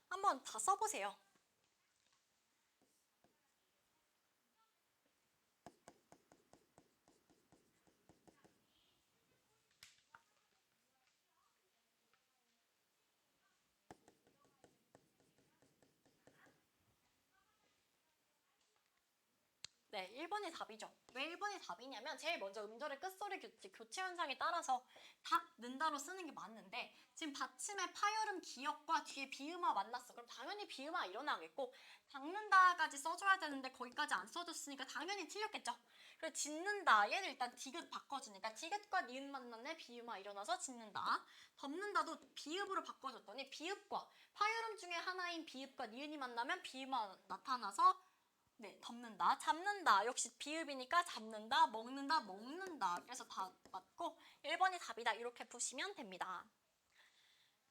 한번 다 써보세요. 네, 1번이 답이죠. 왜 1번이 답이냐면 제일 먼저 음절의 끝소리 교체 현상에 따라서 닭는다로 쓰는 게 맞는데 지금 받침의 파열음 기역과 뒤에 비음화 만났어. 그럼 당연히 비음화 일어나겠고 닦는다까지 써줘야 되는데 거기까지 안 써줬으니까 당연히 틀렸겠죠. 그리고 짓는다 얘를 일단 디귿 바꿔주니까 디귿과 니은 만났네 비음화 일어나서 짓는다. 덮는다도 비읍으로 바꿔줬더니 비읍과 파열음 중에 하나인 비읍과 니은이 만나면 비음화 나타나서 네, 덮는다, 잡는다. 역시 비읍이니까 잡는다, 먹는다, 먹는다. 그래서 다 맞고 1번이 답이다. 이렇게 보시면 됩니다.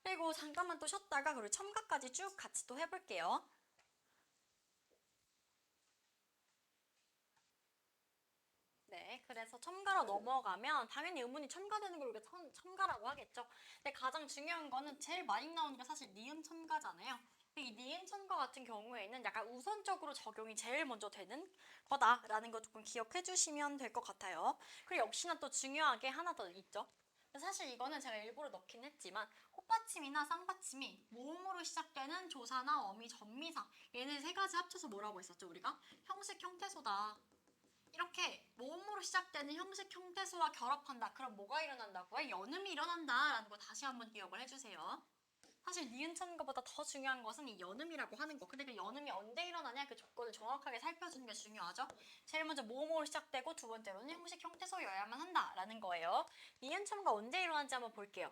그리고 잠깐만 또 쉬었다가 그리고 첨가까지 쭉 같이 또 해볼게요. 네, 그래서 첨가로 넘어가면 당연히 의문이 첨가되는 걸 우리가 첨가라고 하겠죠. 근데 가장 중요한 거는 제일 많이 나오는 게 사실 니은 첨가잖아요. 이 니은 첨가 같은 경우에는 약간 우선적으로 적용이 제일 먼저 되는 거다라는 거 조금 기억해 주시면 될 것 같아요. 그리고 역시나 또 중요하게 하나 더 있죠. 사실 이거는 제가 일부러 넣긴 했지만 호받침이나 쌍받침이 모음으로 시작되는 조사나 어미, 전미사 얘네 세 가지 합쳐서 뭐라고 했었죠 우리가? 형식, 형태소다. 이렇게 모음으로 시작되는 형식, 형태소와 결합한다. 그럼 뭐가 일어난다고요? 연음이 일어난다라는 거 다시 한번 기억을 해주세요. 사실 니은 첨가보다 더 중요한 것은 이 연음이라고 하는 거. 근데 그 연음이 언제 일어나냐 그 조건을 정확하게 살펴주는 게 중요하죠. 제일 먼저 모음으로 시작되고 두 번째로는 형식, 형태소여야만 한다라는 거예요. 니은 첨가 언제 일어나는지 한번 볼게요.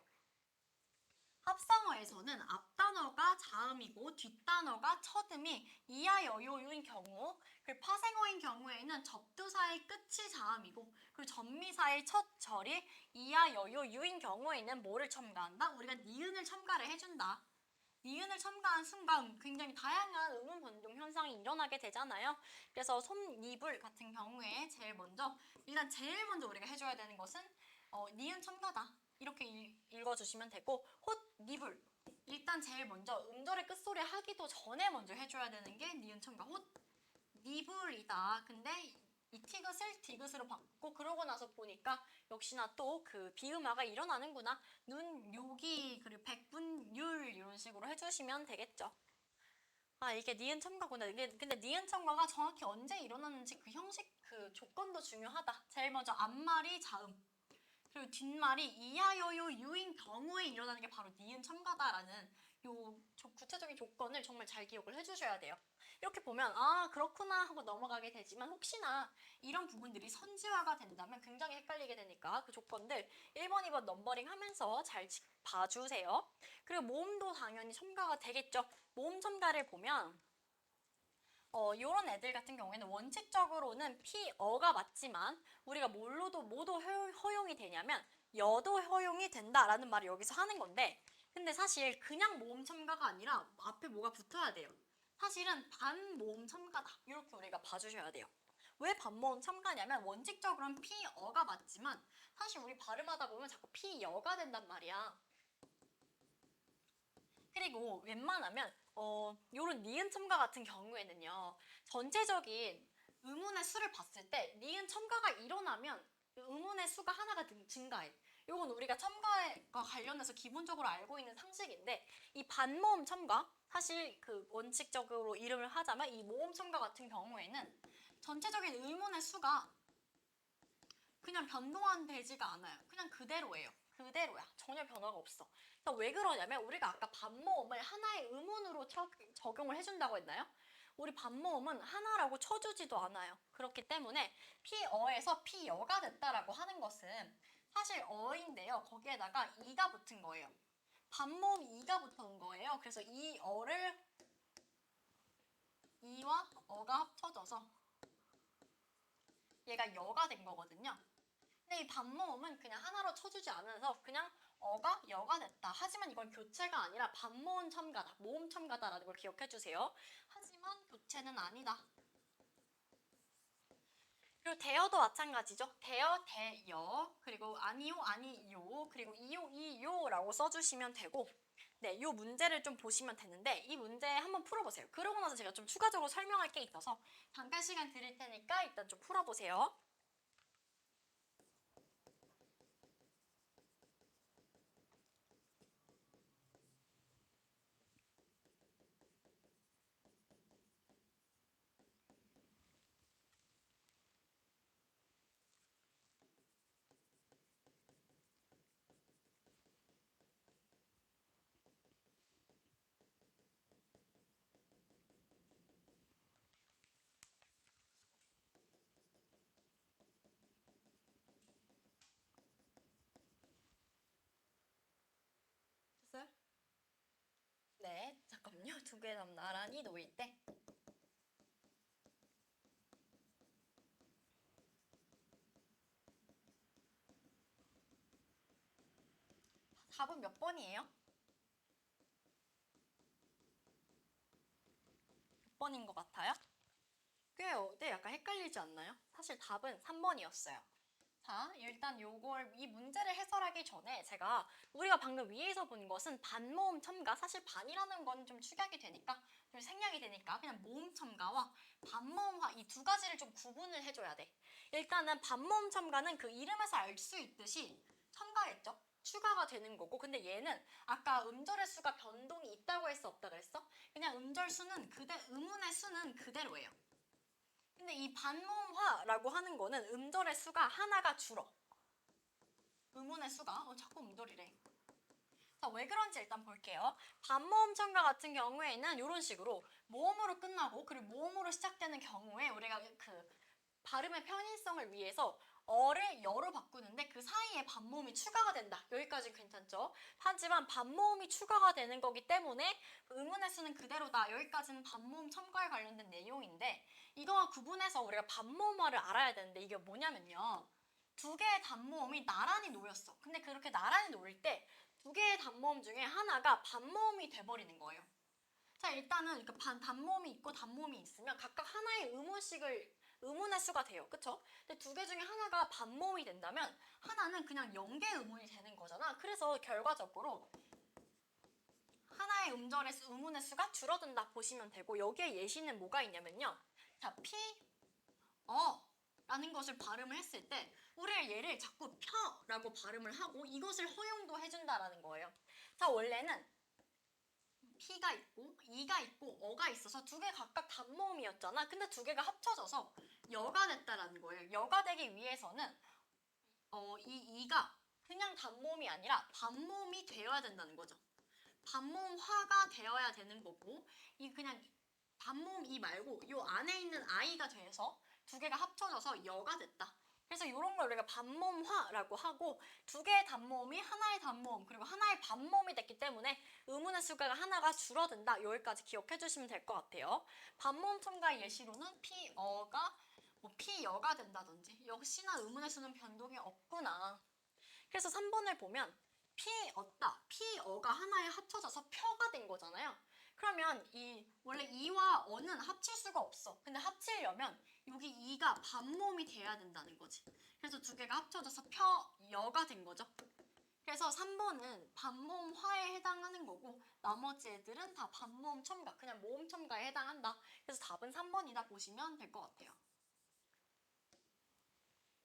합성어에서는 앞단어가 자음이고 뒷단어가 첫음이 이하 여요유인 경우 그리고 파생어인 경우에는 접두사의 끝이 자음이고 그리고 전미사의 첫 절이 이하 여요유인 경우에는 뭐를 첨가한다? 우리가 니은을 첨가를 해준다. 니은을 첨가한 순간 굉장히 다양한 음운 변동 현상이 일어나게 되잖아요. 그래서 솜니불 같은 경우에 제일 먼저 우리가 해줘야 되는 것은 니은 첨가다. 이렇게 읽어주시면 되고 홑, 니불 일단 제일 먼저 음절의 끝소리 하기도 전에 먼저 해줘야 되는 게 니은 첨가 홑, 니불이다. 근데 이 티귿을 디귿으로 바꾸고 그러고 나서 보니까 역시나 또 그 비음화가 일어나는구나. 눈, 요기, 그리고 백분율 이런 식으로 해주시면 되겠죠. 아 이게 니은 첨가구나. 근데 니은 첨가가 정확히 언제 일어나는지 그 형식 그 조건도 중요하다. 제일 먼저 앞말이 자음 그리고 뒷말이 이하여요 유인 경우에 일어나는 게 바로 니은 첨가다라는 요 구체적인 조건을 정말 잘 기억을 해주셔야 돼요. 이렇게 보면 아 그렇구나 하고 넘어가게 되지만 혹시나 이런 부분들이 선지화가 된다면 굉장히 헷갈리게 되니까 그 조건들 1번, 2번 넘버링 하면서 잘 봐주세요. 그리고 모음도 당연히 첨가가 되겠죠. 모음 첨가를 보면 요런 애들 같은 경우에는 원칙적으로는 피어가 맞지만 우리가 뭐도 허용이 되냐면 여도 허용이 된다라는 말을 여기서 하는 건데 근데 사실 그냥 모음 첨가가 아니라 앞에 뭐가 붙어야 돼요. 사실은 반모음 첨가다. 이렇게 우리가 봐주셔야 돼요. 왜 반모음 첨가냐면 원칙적으로는 피어가 맞지만 사실 우리 발음하다 보면 자꾸 피여가 된단 말이야. 그리고 웬만하면 요런 니은 첨가 같은 경우에는요. 전체적인 의문의 수를 봤을 때 니은 첨가가 일어나면 의문의 수가 하나가 증가해. 이건 우리가 첨가과 관련해서 기본적으로 알고 있는 상식인데 이 반모음 첨가, 사실 그 원칙적으로 이름을 하자면 이 모음 첨가 같은 경우에는 전체적인 의문의 수가 그냥 변동되지가 않아요. 그냥 그대로예요. 그대로야. 전혀 변화가 없어. 그러니까 왜 그러냐면 우리가 아까 반모음을 하나의 의문으로 적용을 해준다고 했나요? 우리 반모음은 하나라고 쳐주지도 않아요. 그렇기 때문에 피어에서 피여가 됐다라고 하는 것은 사실 어인데요. 거기에다가 이가 붙은 거예요. 반모음 이가 붙은 거예요. 그래서 이 어를 이와 어가 합쳐져서 얘가 여가 된 거거든요. 근데 이 반모음은 그냥 하나로 쳐주지 않아서 그냥 어가 여가 됐다. 하지만 이건 교체가 아니라 반모음 첨가다. 모음 첨가다라는 걸 기억해 주세요. 하지만 교체는 아니다. 그리고 대여도 마찬가지죠. 대여, 대여, 그리고 아니요, 아니요, 그리고 이요, 이요라고 써주시면 되고 네, 이 문제를 좀 보시면 되는데 이 문제 한번 풀어보세요. 그러고 나서 제가 좀 추가적으로 설명할 게 있어서 잠깐 시간 드릴 테니까 일단 좀 풀어보세요. 됐어요? 네, 잠깐만요. 두 개 나란히 놓일 때 답은 몇 번이에요? 몇 번인 것 같아요? 꽤 네, 약간 헷갈리지 않나요? 사실 답은 3번이었어요. 자, 일단 이 문제를 해설하기 전에 제가 우리가 방금 위에서 본 것은 반모음 첨가, 사실 반이라는 건 좀 축약이 되니까, 좀 생략이 되니까 그냥 모음 첨가와 반모음화 이 두 가지를 좀 구분을 해줘야 돼. 일단은 반모음 첨가는 그 이름에서 알 수 있듯이 첨가했죠? 추가가 되는 거고, 근데 얘는 아까 음절의 수가 변동이 있다고 했어, 없다고 했어? 그냥 음절 수는 의문의 수는 그대로예요. 근데 이 반모음화라고 하는 거는 음절의 수가 하나가 줄어. 의문의 수가 자꾸 음절이래. 자, 왜 그런지 일단 볼게요. 반모음 첨가 같은 경우에는 이런 식으로 모음으로 끝나고 그리고 모음으로 시작되는 경우에 우리가 그 발음의 편의성을 위해서 어를 여로 바꾸는데 그 사이에 반모음이 추가가 된다. 여기까지 괜찮죠? 하지만 반모음이 추가가 되는 거기 때문에 의문의 수는 그대로다. 여기까지는 반모음 첨가에 관련된 내용인데 이거와 구분해서 우리가 반모음화를 알아야 되는데 이게 뭐냐면요. 두 개의 단모음이 나란히 놓였어. 근데 그렇게 나란히 놓일 때 두 개의 단모음 중에 하나가 반모음이 돼버리는 거예요. 자, 일단은 이렇게 단모음이 있고 단모음이 있으면 각각 하나의 의문의 수가 돼요. 그쵸? 근데 두 개 중에 하나가 반모음이 된다면 하나는 그냥 연계 의문이 되는 거잖아. 그래서 결과적으로 하나의 의문의 수가 줄어든다 보시면 되고 여기에 예시는 뭐가 있냐면요. 자, 라는 것을 발음을 했을 때 우리가 얘를 자꾸 펴라고 발음을 하고 이것을 허용도 해준다라는 거예요. 자, 원래는 P가 있고 E가 있고 어가 있어서 두 개 각각 단모음이었잖아. 근데 두 개가 합쳐져서 여가 됐다라는 거예요. 여가 되기 위해서는 이 E가 그냥 단모음이 아니라 반모음이 되어야 된다는 거죠. 반모음화가 되어야 되는 거고 이 그냥 단모음 이 말고 이 안에 있는 I가 돼서 두 개가 합쳐져서 여가 됐다. 그래서 이런 걸 우리가 반모음화라고 하고 두 개의 단모음이 하나의 단모음 그리고 하나의 반모음이 됐기 때문에 의문의 수가 하나가 줄어든다. 여기까지 기억해 주시면 될 것 같아요. 반모음 첨가 예시로는 피어가 피여가 된다든지 역시나 의문의 수는 변동이 없구나. 그래서 3번을 보면 피었다, 피어가 하나에 합쳐져서 펴가 된 거잖아요. 그러면 원래 이와 어는 합칠 수가 없어. 근데 합치려면 여기 이가 반모음이 돼야 된다는 거지. 그래서 두 개가 합쳐져서 펴여가 된 거죠. 그래서 3번은 반모음화에 해당하는 거고 나머지 애들은 다 반모음 첨가, 그냥 모음 첨가에 해당한다. 그래서 답은 3번이다 보시면 될 것 같아요.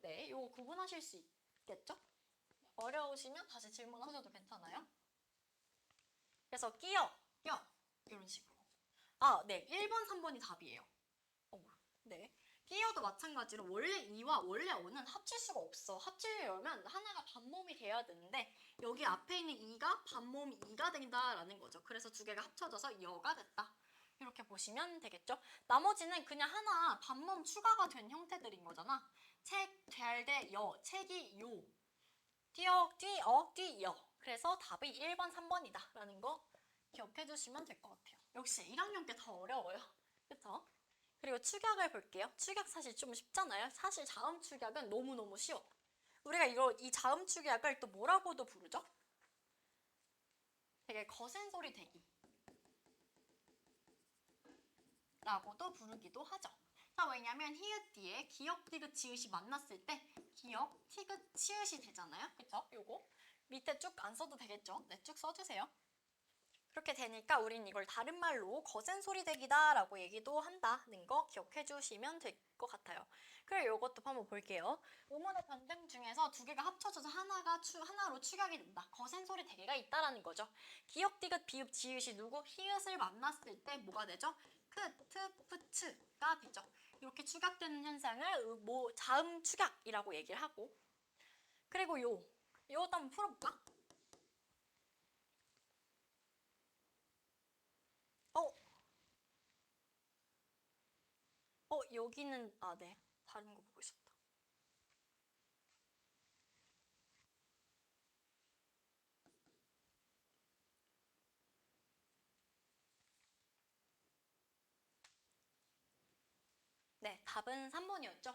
네, 요거 구분하실 수 있겠죠? 어려우시면 다시 질문하셔도 괜찮아요. 그래서 끼어, 이런 식으로. 아, 네, 1번, 3번이 답이에요. 네. 끼어도 마찬가지로 원래 2와 원래 5는 합칠 수가 없어. 합치려면 하나가 반몸이 돼야 되는데 여기 앞에 있는 2가 반몸 2가 된다라는 거죠. 그래서 두 개가 합쳐져서 여가 됐다. 이렇게 보시면 되겠죠. 나머지는 그냥 하나 반몸 추가가 된 형태들인 거잖아. 책, 될, 대, 여, 책이 요. 뛰어, 뛰어. 그래서 답이 1번, 3번이다 라는 거 기억해 주시면 될 것 같아요. 역시 1학년 때 더 어려워요. 그쵸? 그리고 축약을 볼게요. 축약 사실 좀 쉽잖아요. 사실 자음 축약은 너무너무 쉬워. 우리가 이 자음 축약을 또 뭐라고도 부르죠? 되게 거센 소리 대기 라고도 부르기도 하죠. 자, 왜냐면 히읗 뒤에 기역, 티귿, 지읒이 만났을 때 기역, 티귿, 치읒이 되잖아요. 그쵸? 요거 밑에 쭉 안 써도 되겠죠? 네, 쭉 써주세요. 그렇게 되니까 우린 이걸 다른 말로 거센 소리 대기다 라고 얘기도 한다는 거 기억해 주시면 될 것 같아요. 그리고 이것도 한번 볼게요. 음원의 변등 중에서 두 개가 합쳐져서 하나로 축약이 된다. 거센 소리 대기가 있다라는 거죠. 기역, 디귿, 비읍, 지읒이 누구? 히읗을 만났을 때 뭐가 되죠? 크, 트, 프, 츠가 되죠. 이렇게 축약되는 현상을 자음 축약이라고 얘기를 하고 그리고 요것도 한번 풀어볼까? 여기는 네. 다른 거 보고 있었다. 네, 답은 3번이었죠.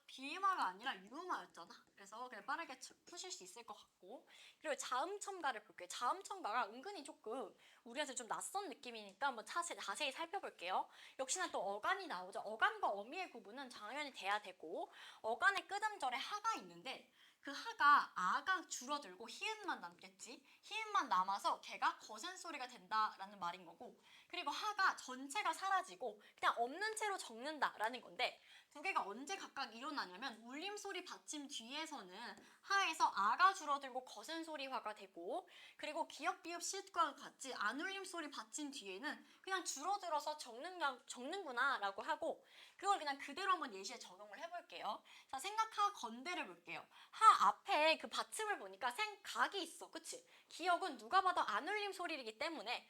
비음화가 아니라 유음화였잖아. 그래서 그냥 빠르게 푸실 수 있을 것 같고. 그리고 자음 첨가를 볼게요. 자음 첨가가 은근히 조금 우리한테 좀 낯선 느낌이니까 한번 자세히 살펴볼게요. 역시나 또 어간이 나오죠. 어간과 어미의 구분은 당연히 돼야 되고 어간의 끄듬절에 하가 있는데 그 하가 아가 줄어들고 히읗만 남겠지. 히읗만 남아서 걔가 거센 소리가 된다라는 말인 거고 그리고 하가 전체가 사라지고 그냥 없는 채로 적는다라는 건데 두 개가 언제 각각 일어나냐면 울림소리 받침 뒤에서는 하에서 아가 줄어들고 거센 소리화가 되고 그리고 기역, 비읍, 시읒과 같이 안울림소리 받침 뒤에는 그냥 줄어들어서 적는구나 라고 하고 그걸 그냥 그대로 한번 예시에 적용을 해볼게요. 자, 생각하 건대를 볼게요. 하 앞에 그 받침을 보니까 생각이 있어. 그치? 기역은 누가 봐도 안울림 소리이기 때문에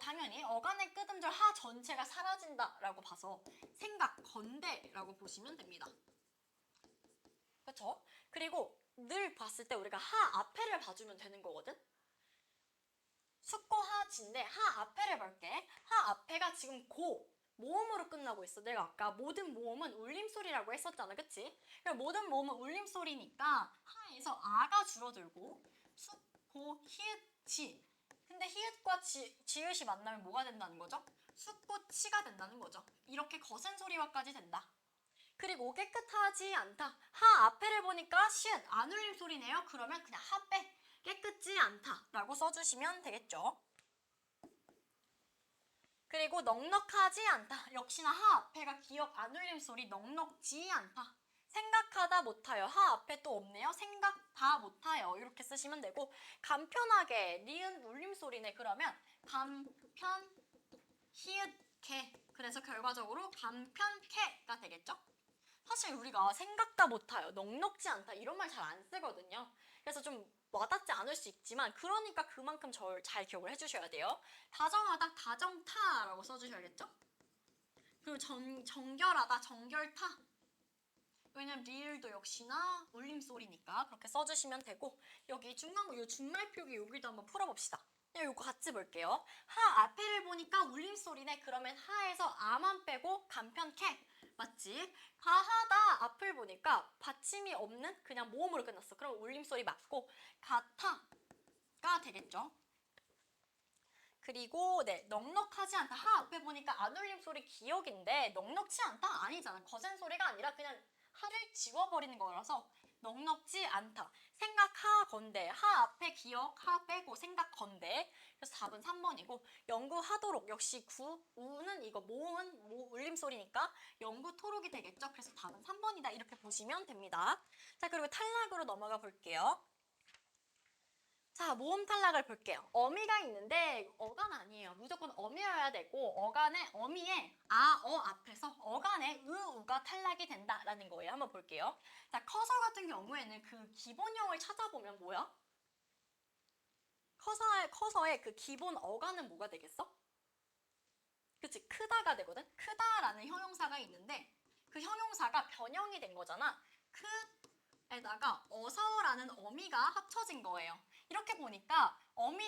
당연히 어간의 끄듬절 하 전체가 사라진다라고 봐서 생각, 건대라고 보시면 됩니다. 그렇죠? 그리고 늘 봤을 때 우리가 하 앞에를 봐주면 되는 거거든? 숙고 하지인데 하 앞에를 볼게. 하 앞에가 지금 모음으로 끝나고 있어. 내가 아까 모든 모음은 울림소리라고 했었잖아. 그치? 모든 모음은 울림소리니까 하에서 아가 줄어들고 숙, 고, 히읗, 지. 근데 히읗과 지읒이 만나면 뭐가 된다는 거죠? 숙고, 치가 된다는 거죠. 이렇게 거센 소리와까지 된다. 그리고 깨끗하지 않다. 하 앞에를 보니까 시읒 안 울림 소리네요. 그러면 그냥 하 빼. 깨끗지 않다라고 써주시면 되겠죠. 그리고 넉넉하지 않다. 역시나 하 앞에가 기역 안 울림 소리 넉넉지 않다. 생각하다 못하여. 하 앞에 또 없네요. 생각다 못하여. 이렇게 쓰시면 되고 간편하게 니은 울림 소리네. 그러면 간편 히읗 개. 그래서 결과적으로 간편케가 되겠죠. 사실 우리가 생각다 못하여, 넉넉지 않다 이런 말 잘 안 쓰거든요. 그래서 좀 와닿지 않을 수 있지만 그러니까 그만큼 저를 잘 기억을 해주셔야 돼요. 다정하다, 다정타라고 써주셔야겠죠? 그리고 정결하다, 정결타. 왜냐면 리을도 역시나 울림소리니까 그렇게 써주시면 되고 여기 요 준말 표기 여기도 한번 풀어봅시다. 이거 같이 볼게요. 하 앞에를 보니까 울림소리네. 그러면 하에서 아만 빼고 간편케. 맞지? 가하다 앞을 보니까 받침이 없는 그냥 모음으로 끝났어. 그럼 울림소리 맞고 가타가 되겠죠. 그리고 넉넉하지 않다. 하 앞에 보니까 안 울림 소리 기억인데 넉넉지 않다? 아니잖아. 거센 소리가 아니라 그냥 하를 지워버리는 거라서 넉넉지 않다. 생각하건대. 하 앞에 기억, 하 빼고 생각건대. 그래서 답은 3번이고 연구하도록 역시 우는 이거 모음은 울림소리니까 연구토록이 되겠죠. 그래서 답은 3번이다. 이렇게 보시면 됩니다. 자, 그리고 탈락으로 넘어가 볼게요. 자, 모음 탈락을 볼게요. 어미가 있는데 어간 아니에요. 무조건 어미여야 되고 어미에 아, 어 앞에서 어간에 우가 탈락이 된다라는 거예요. 한번 볼게요. 자, 커서 같은 경우에는 그 기본형을 찾아보면 뭐야? 커서의 그 기본 어간은 뭐가 되겠어? 그치, 크다가 되거든? 크다라는 형용사가 있는데 그 형용사가 변형이 된 거잖아. 에다가 어서라는 어미가 합쳐진 거예요. 이렇게 보니까 어미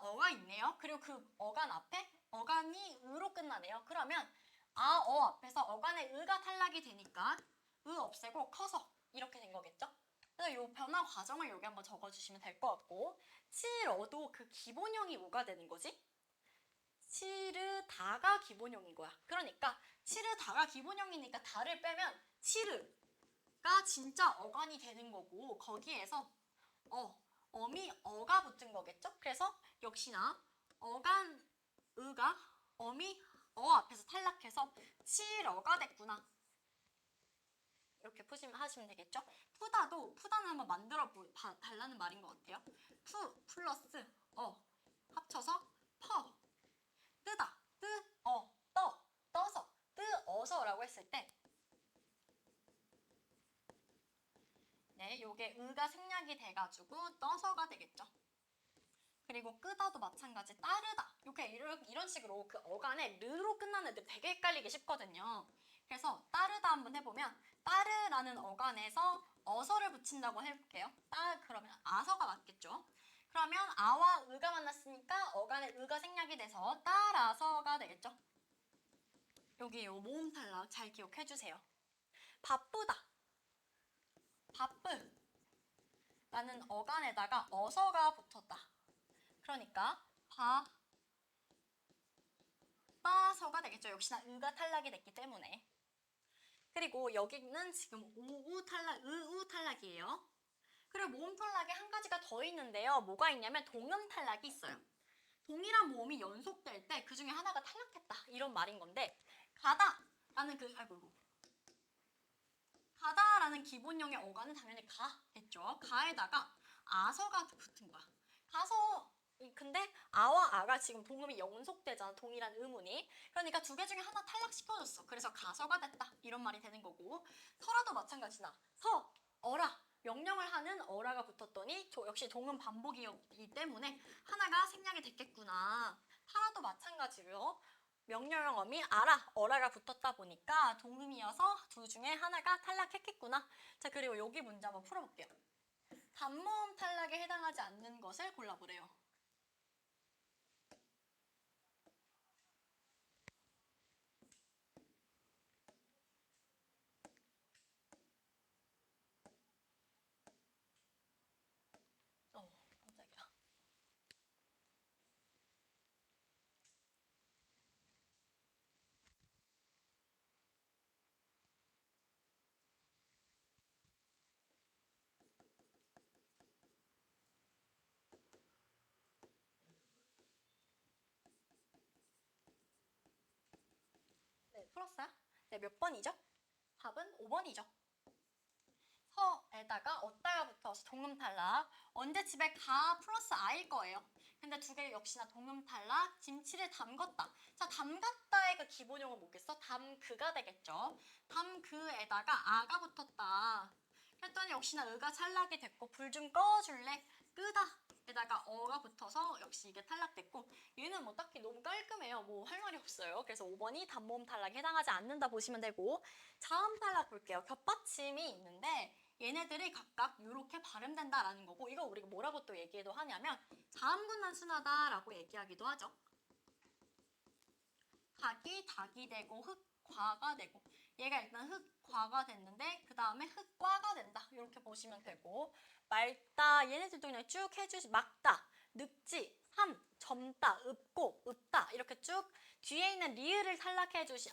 어가 있네요. 그리고 그 어간 앞에 어간이 으로 끝나네요. 그러면 어 앞에서 어간의 으가 탈락이 되니까 없애고 커서 이렇게 된 거겠죠? 그래서 이 변화 과정을 여기 한번 적어주시면 될 것 같고 치러도 그 기본형이 뭐가 되는 거지? 치르다가 기본형인 거야. 그러니까 치르다가 기본형이니까 다를 빼면 치르가 진짜 어간이 되는 거고 거기에서 어미 어가 붙은 거겠죠? 그래서 역시나 어간 으가 어미 어 앞에서 탈락해서 칠어가 됐구나. 이렇게 하시면 되겠죠? 푸다는 한번 만들어 달라는 말인 것 같아요. 푸 플러스 합쳐서 퍼 뜨다 떠서 뜨어서라고 했을 때 네, 요게 으가 생략이 돼가지고 떠서가 되겠죠. 그리고 끄다도 마찬가지 따르다 이렇게 이런 식으로 그 어간에 르로 끝나는 애들 되게 헷갈리기 쉽거든요. 그래서 따르다 한번 해보면 따르라는 어간에서 어서를 붙인다고 해볼게요. 그러면 아서가 맞겠죠. 그러면 아와 으가 만났으니까 어간에 으가 생략이 돼서 따라서가 되겠죠. 여기 요 모음 탈락 잘 기억해주세요. 바쁘다. 바쁘 라는 어간에다가 어서가 붙었다. 그러니까 빠서가 되겠죠. 역시나 으가 탈락이 됐기 때문에. 그리고 여기는 지금 으우 탈락이에요. 그리고 모음 탈락이 한 가지가 더 있는데요. 뭐가 있냐면 동음 탈락이 있어요. 동일한 모음이 연속될 때 그 중에 하나가 탈락했다. 이런 말인 건데 가다라는 가다라는 기본형의 어간은 당연히 가겠죠. 가에다가 아서가 붙은 거야. 가서 근데 아와 아가 지금 동음이 연속되잖아. 동일한 의문이. 그러니까 두 개 중에 하나 탈락시켜줬어. 그래서 가서가 됐다. 이런 말이 되는 거고 서라도 마찬가지나 어라 명령을 하는 어라가 붙었더니 역시 동음 반복이기 때문에 하나가 생략이 됐겠구나. 하나도 마찬가지로 명령형 어미 어라가 붙었다 보니까 동음이어서 둘 중에 하나가 탈락했겠구나. 자, 그리고 여기 문제 한번 풀어볼게요. 단모음 탈락에 해당하지 않는 것을 골라보래요. 깜짝이야. 네, 풀었어요? 네, 몇 번이죠? 답은 5번이죠. 서에다가 어따가 붙어서 동음 탈락. 언제 집에 가 플러스 아일 거예요. 근데 두 개 역시나 동음 탈락. 김치를 담궜다. 자, 담갔다의 그 기본형은 뭐겠어? 담그가 되겠죠. 담그에다가 아가 붙었다. 그랬더니 역시나 으가 탈락이 됐고 불 좀 꺼줄래? 끄다. 에다가 어가 붙어서 역시 이게 탈락됐고 얘는 뭐 딱히 너무 깔끔해요. 뭐 할 말이 없어요. 그래서 5번이 단모음 탈락에 해당하지 않는다 보시면 되고 자음 탈락 볼게요. 겹받침이 있는데 얘네들이 각각 이렇게 발음된다라는 거고 이거 우리가 뭐라고 또 얘기도 하냐면 자음군난 순하다라고 얘기하기도 하죠. 닭이 닭이 되고 흑과가 되고 얘가 일단 흑과가 됐는데 그 다음에 흑과가 된다 이렇게 보시면 되고 맑다 얘네들도 그냥 쭉 막다 늙지, 삼, 젊다, 읍고, 읍다 이렇게 쭉 뒤에 있는 리을을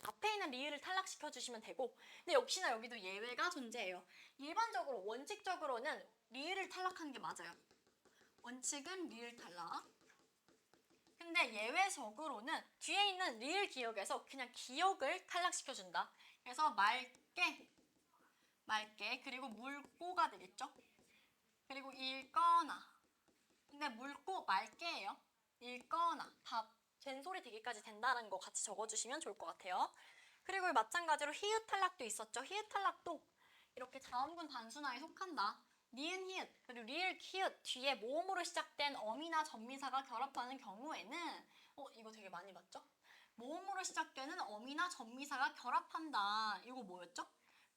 앞에 있는 리을을 탈락시켜 주시면 되고 근데 역시나 여기도 예외가 존재해요. 일반적으로 원칙적으로는 리을을 탈락하는 게 맞아요. 원칙은 리을 탈락. 근데 예외적으로는 뒤에 있는 리을 기억에서 그냥 기억을 탈락시켜준다. 그래서 맑게 그리고 물고가 되겠죠. 그리고 읽거나 근데 묽고 맑게예요. 읽거나 다 된소리 되기까지 된다는 거 같이 적어주시면 좋을 것 같아요. 그리고 마찬가지로 히읗 탈락도 있었죠. 히읗 탈락도 이렇게 자음군 단순화에 속한다. 니은 히읗 그리고 리을 키읗 뒤에 모음으로 시작된 어미나 전미사가 결합하는 경우에는 이거 되게 많이 봤죠? 모음으로 시작되는 어미나 전미사가 결합한다. 이거 뭐였죠?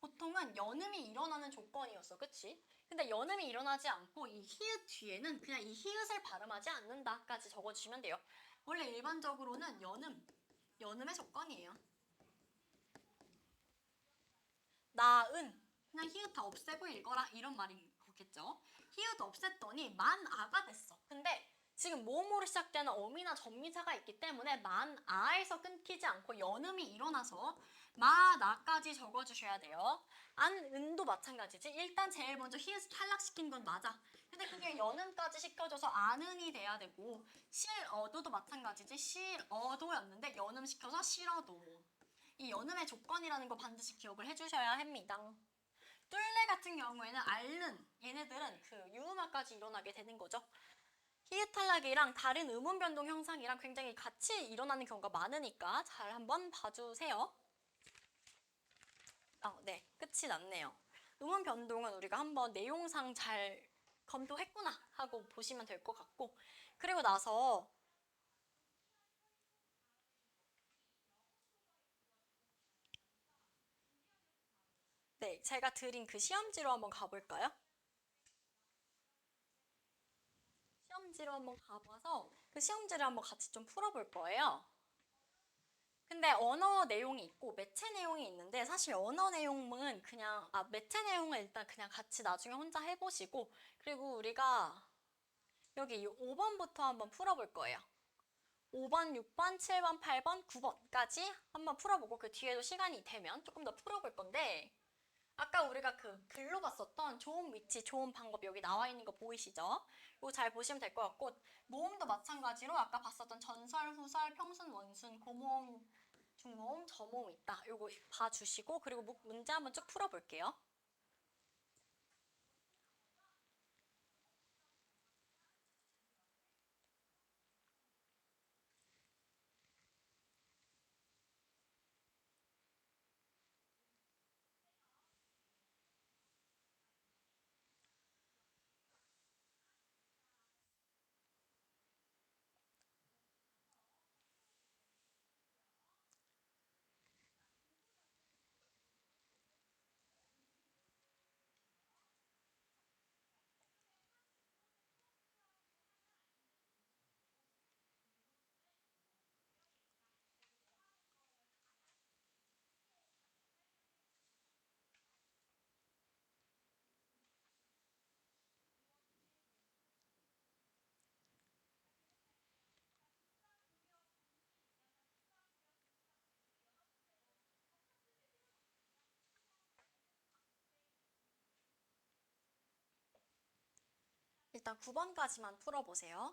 보통은 연음이 일어나는 조건이었어. 그치? 근데 연음이 일어나지 않고 이 히읗 뒤에는 그냥 이 히읗을 발음하지 않는다까지 적어주시면 돼요. 원래 일반적으로는 연음의 조건이에요. 나은 그냥 히읗 다 없애고 읽어라 이런 말인 거겠죠. 히읗 없앴더니 만아가 됐어. 근데 지금 모음으로 시작되는 어미나 전미사가 있기 때문에 만아에서 끊기지 않고 연음이 일어나서 마나까지 적어주셔야 돼요. 은도 마찬가지지. 일단 제일 먼저 히읗 탈락시킨 건 맞아. 근데 그게 연음까지 시켜줘서 안은이 돼야 되고 실어도도 마찬가지지. 실어도였는데 연음 시켜서 실어도. 이 연음의 조건이라는 거 반드시 기억을 해주셔야 합니다. 뚫레 같은 경우에는 앓는 얘네들은 그 유음화까지 일어나게 되는 거죠. 히읗 탈락이랑 다른 음운 변동 현상이랑 굉장히 같이 일어나는 경우가 많으니까 잘 한번 봐주세요. 네, 끝이 났네요. 음운 변동은 우리가 한번 내용상 잘 검토했구나 하고 보시면 될 것 같고 그리고 나서 네, 제가 드린 그 시험지로 한번 가볼까요? 시험지로 한번 가봐서 그 시험지를 한번 같이 좀 풀어볼 거예요. 근데 언어 내용이 있고 매체 내용이 있는데 사실 언어 내용은 그냥 매체 내용은 일단 그냥 같이 나중에 혼자 해보시고 그리고 우리가 여기 5번부터 한번 풀어볼 거예요. 5번, 6번, 7번, 8번, 9번까지 한번 풀어보고 그 뒤에도 시간이 되면 조금 더 풀어볼 건데 아까 우리가 그 글로 봤었던 좋은 위치, 좋은 방법 여기 나와 있는 거 보이시죠? 이거 잘 보시면 될 것 같고 모음도 마찬가지로 아까 봤었던 전설, 후설, 평순, 원순, 고모음, 중모음, 저모음 있다. 이거 봐주시고 그리고 문제 한번 쭉 풀어볼게요. 일단 9번까지만 풀어보세요.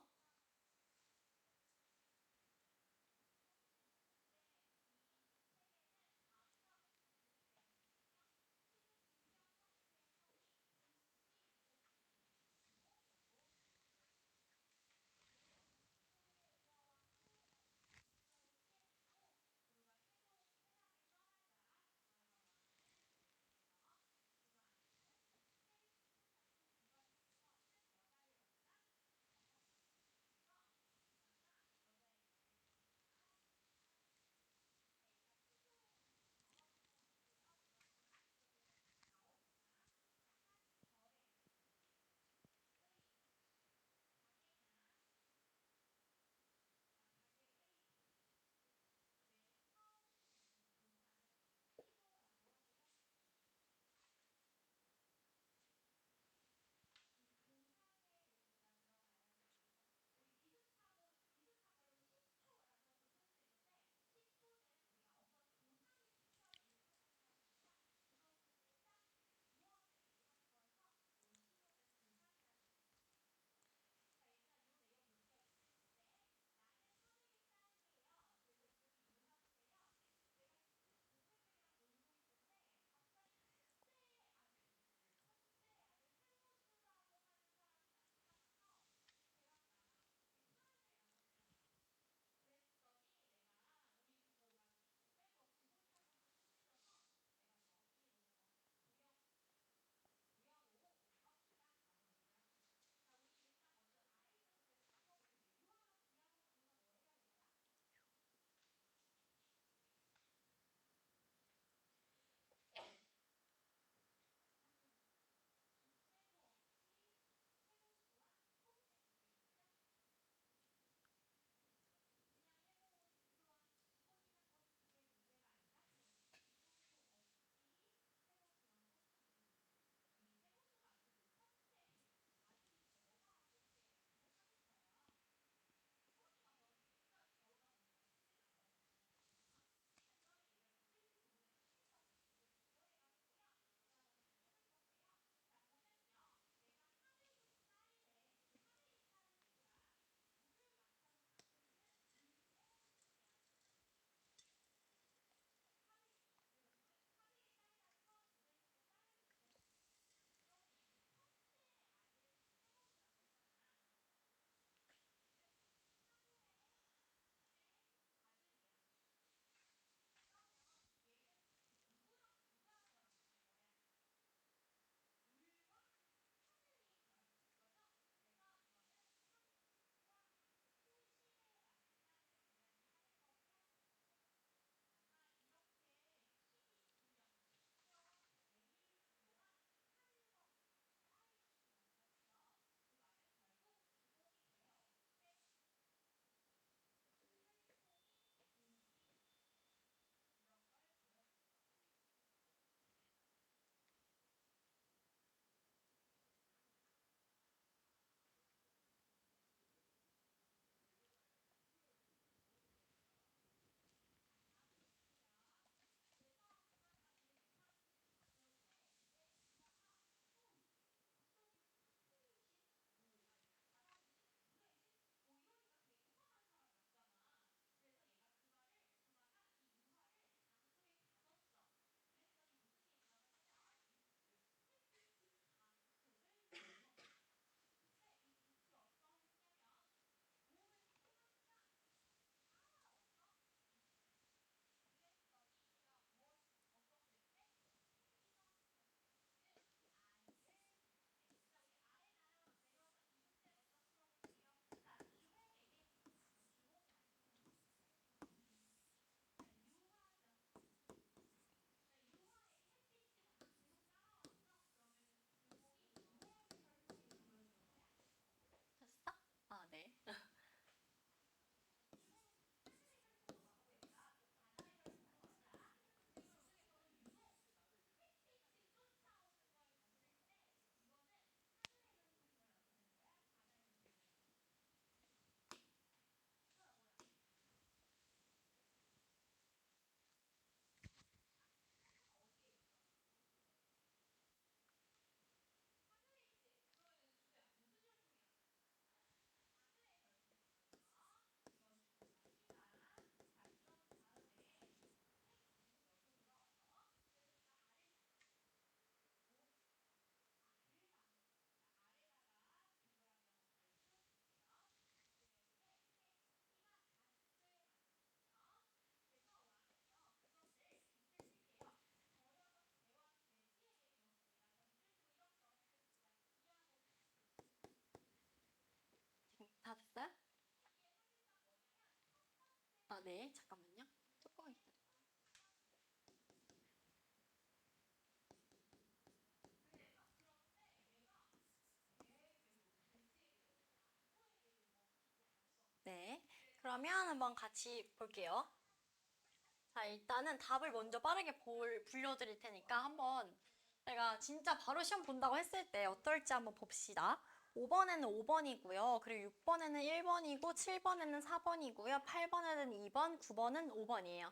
네, 잠깐만요. 조금 있다. 네, 그러면 한번 같이 볼게요. 자, 일단은 답을 먼저 빠르게 불려드릴 테니까 한번 제가 진짜 바로 시험 본다고 했을 때 어떨지 한번 봅시다. 5번에는 5번이고요. 그리고 6번에는 1번이고, 7번에는 4번이고요. 8번에는 2번, 9번은 5번이에요.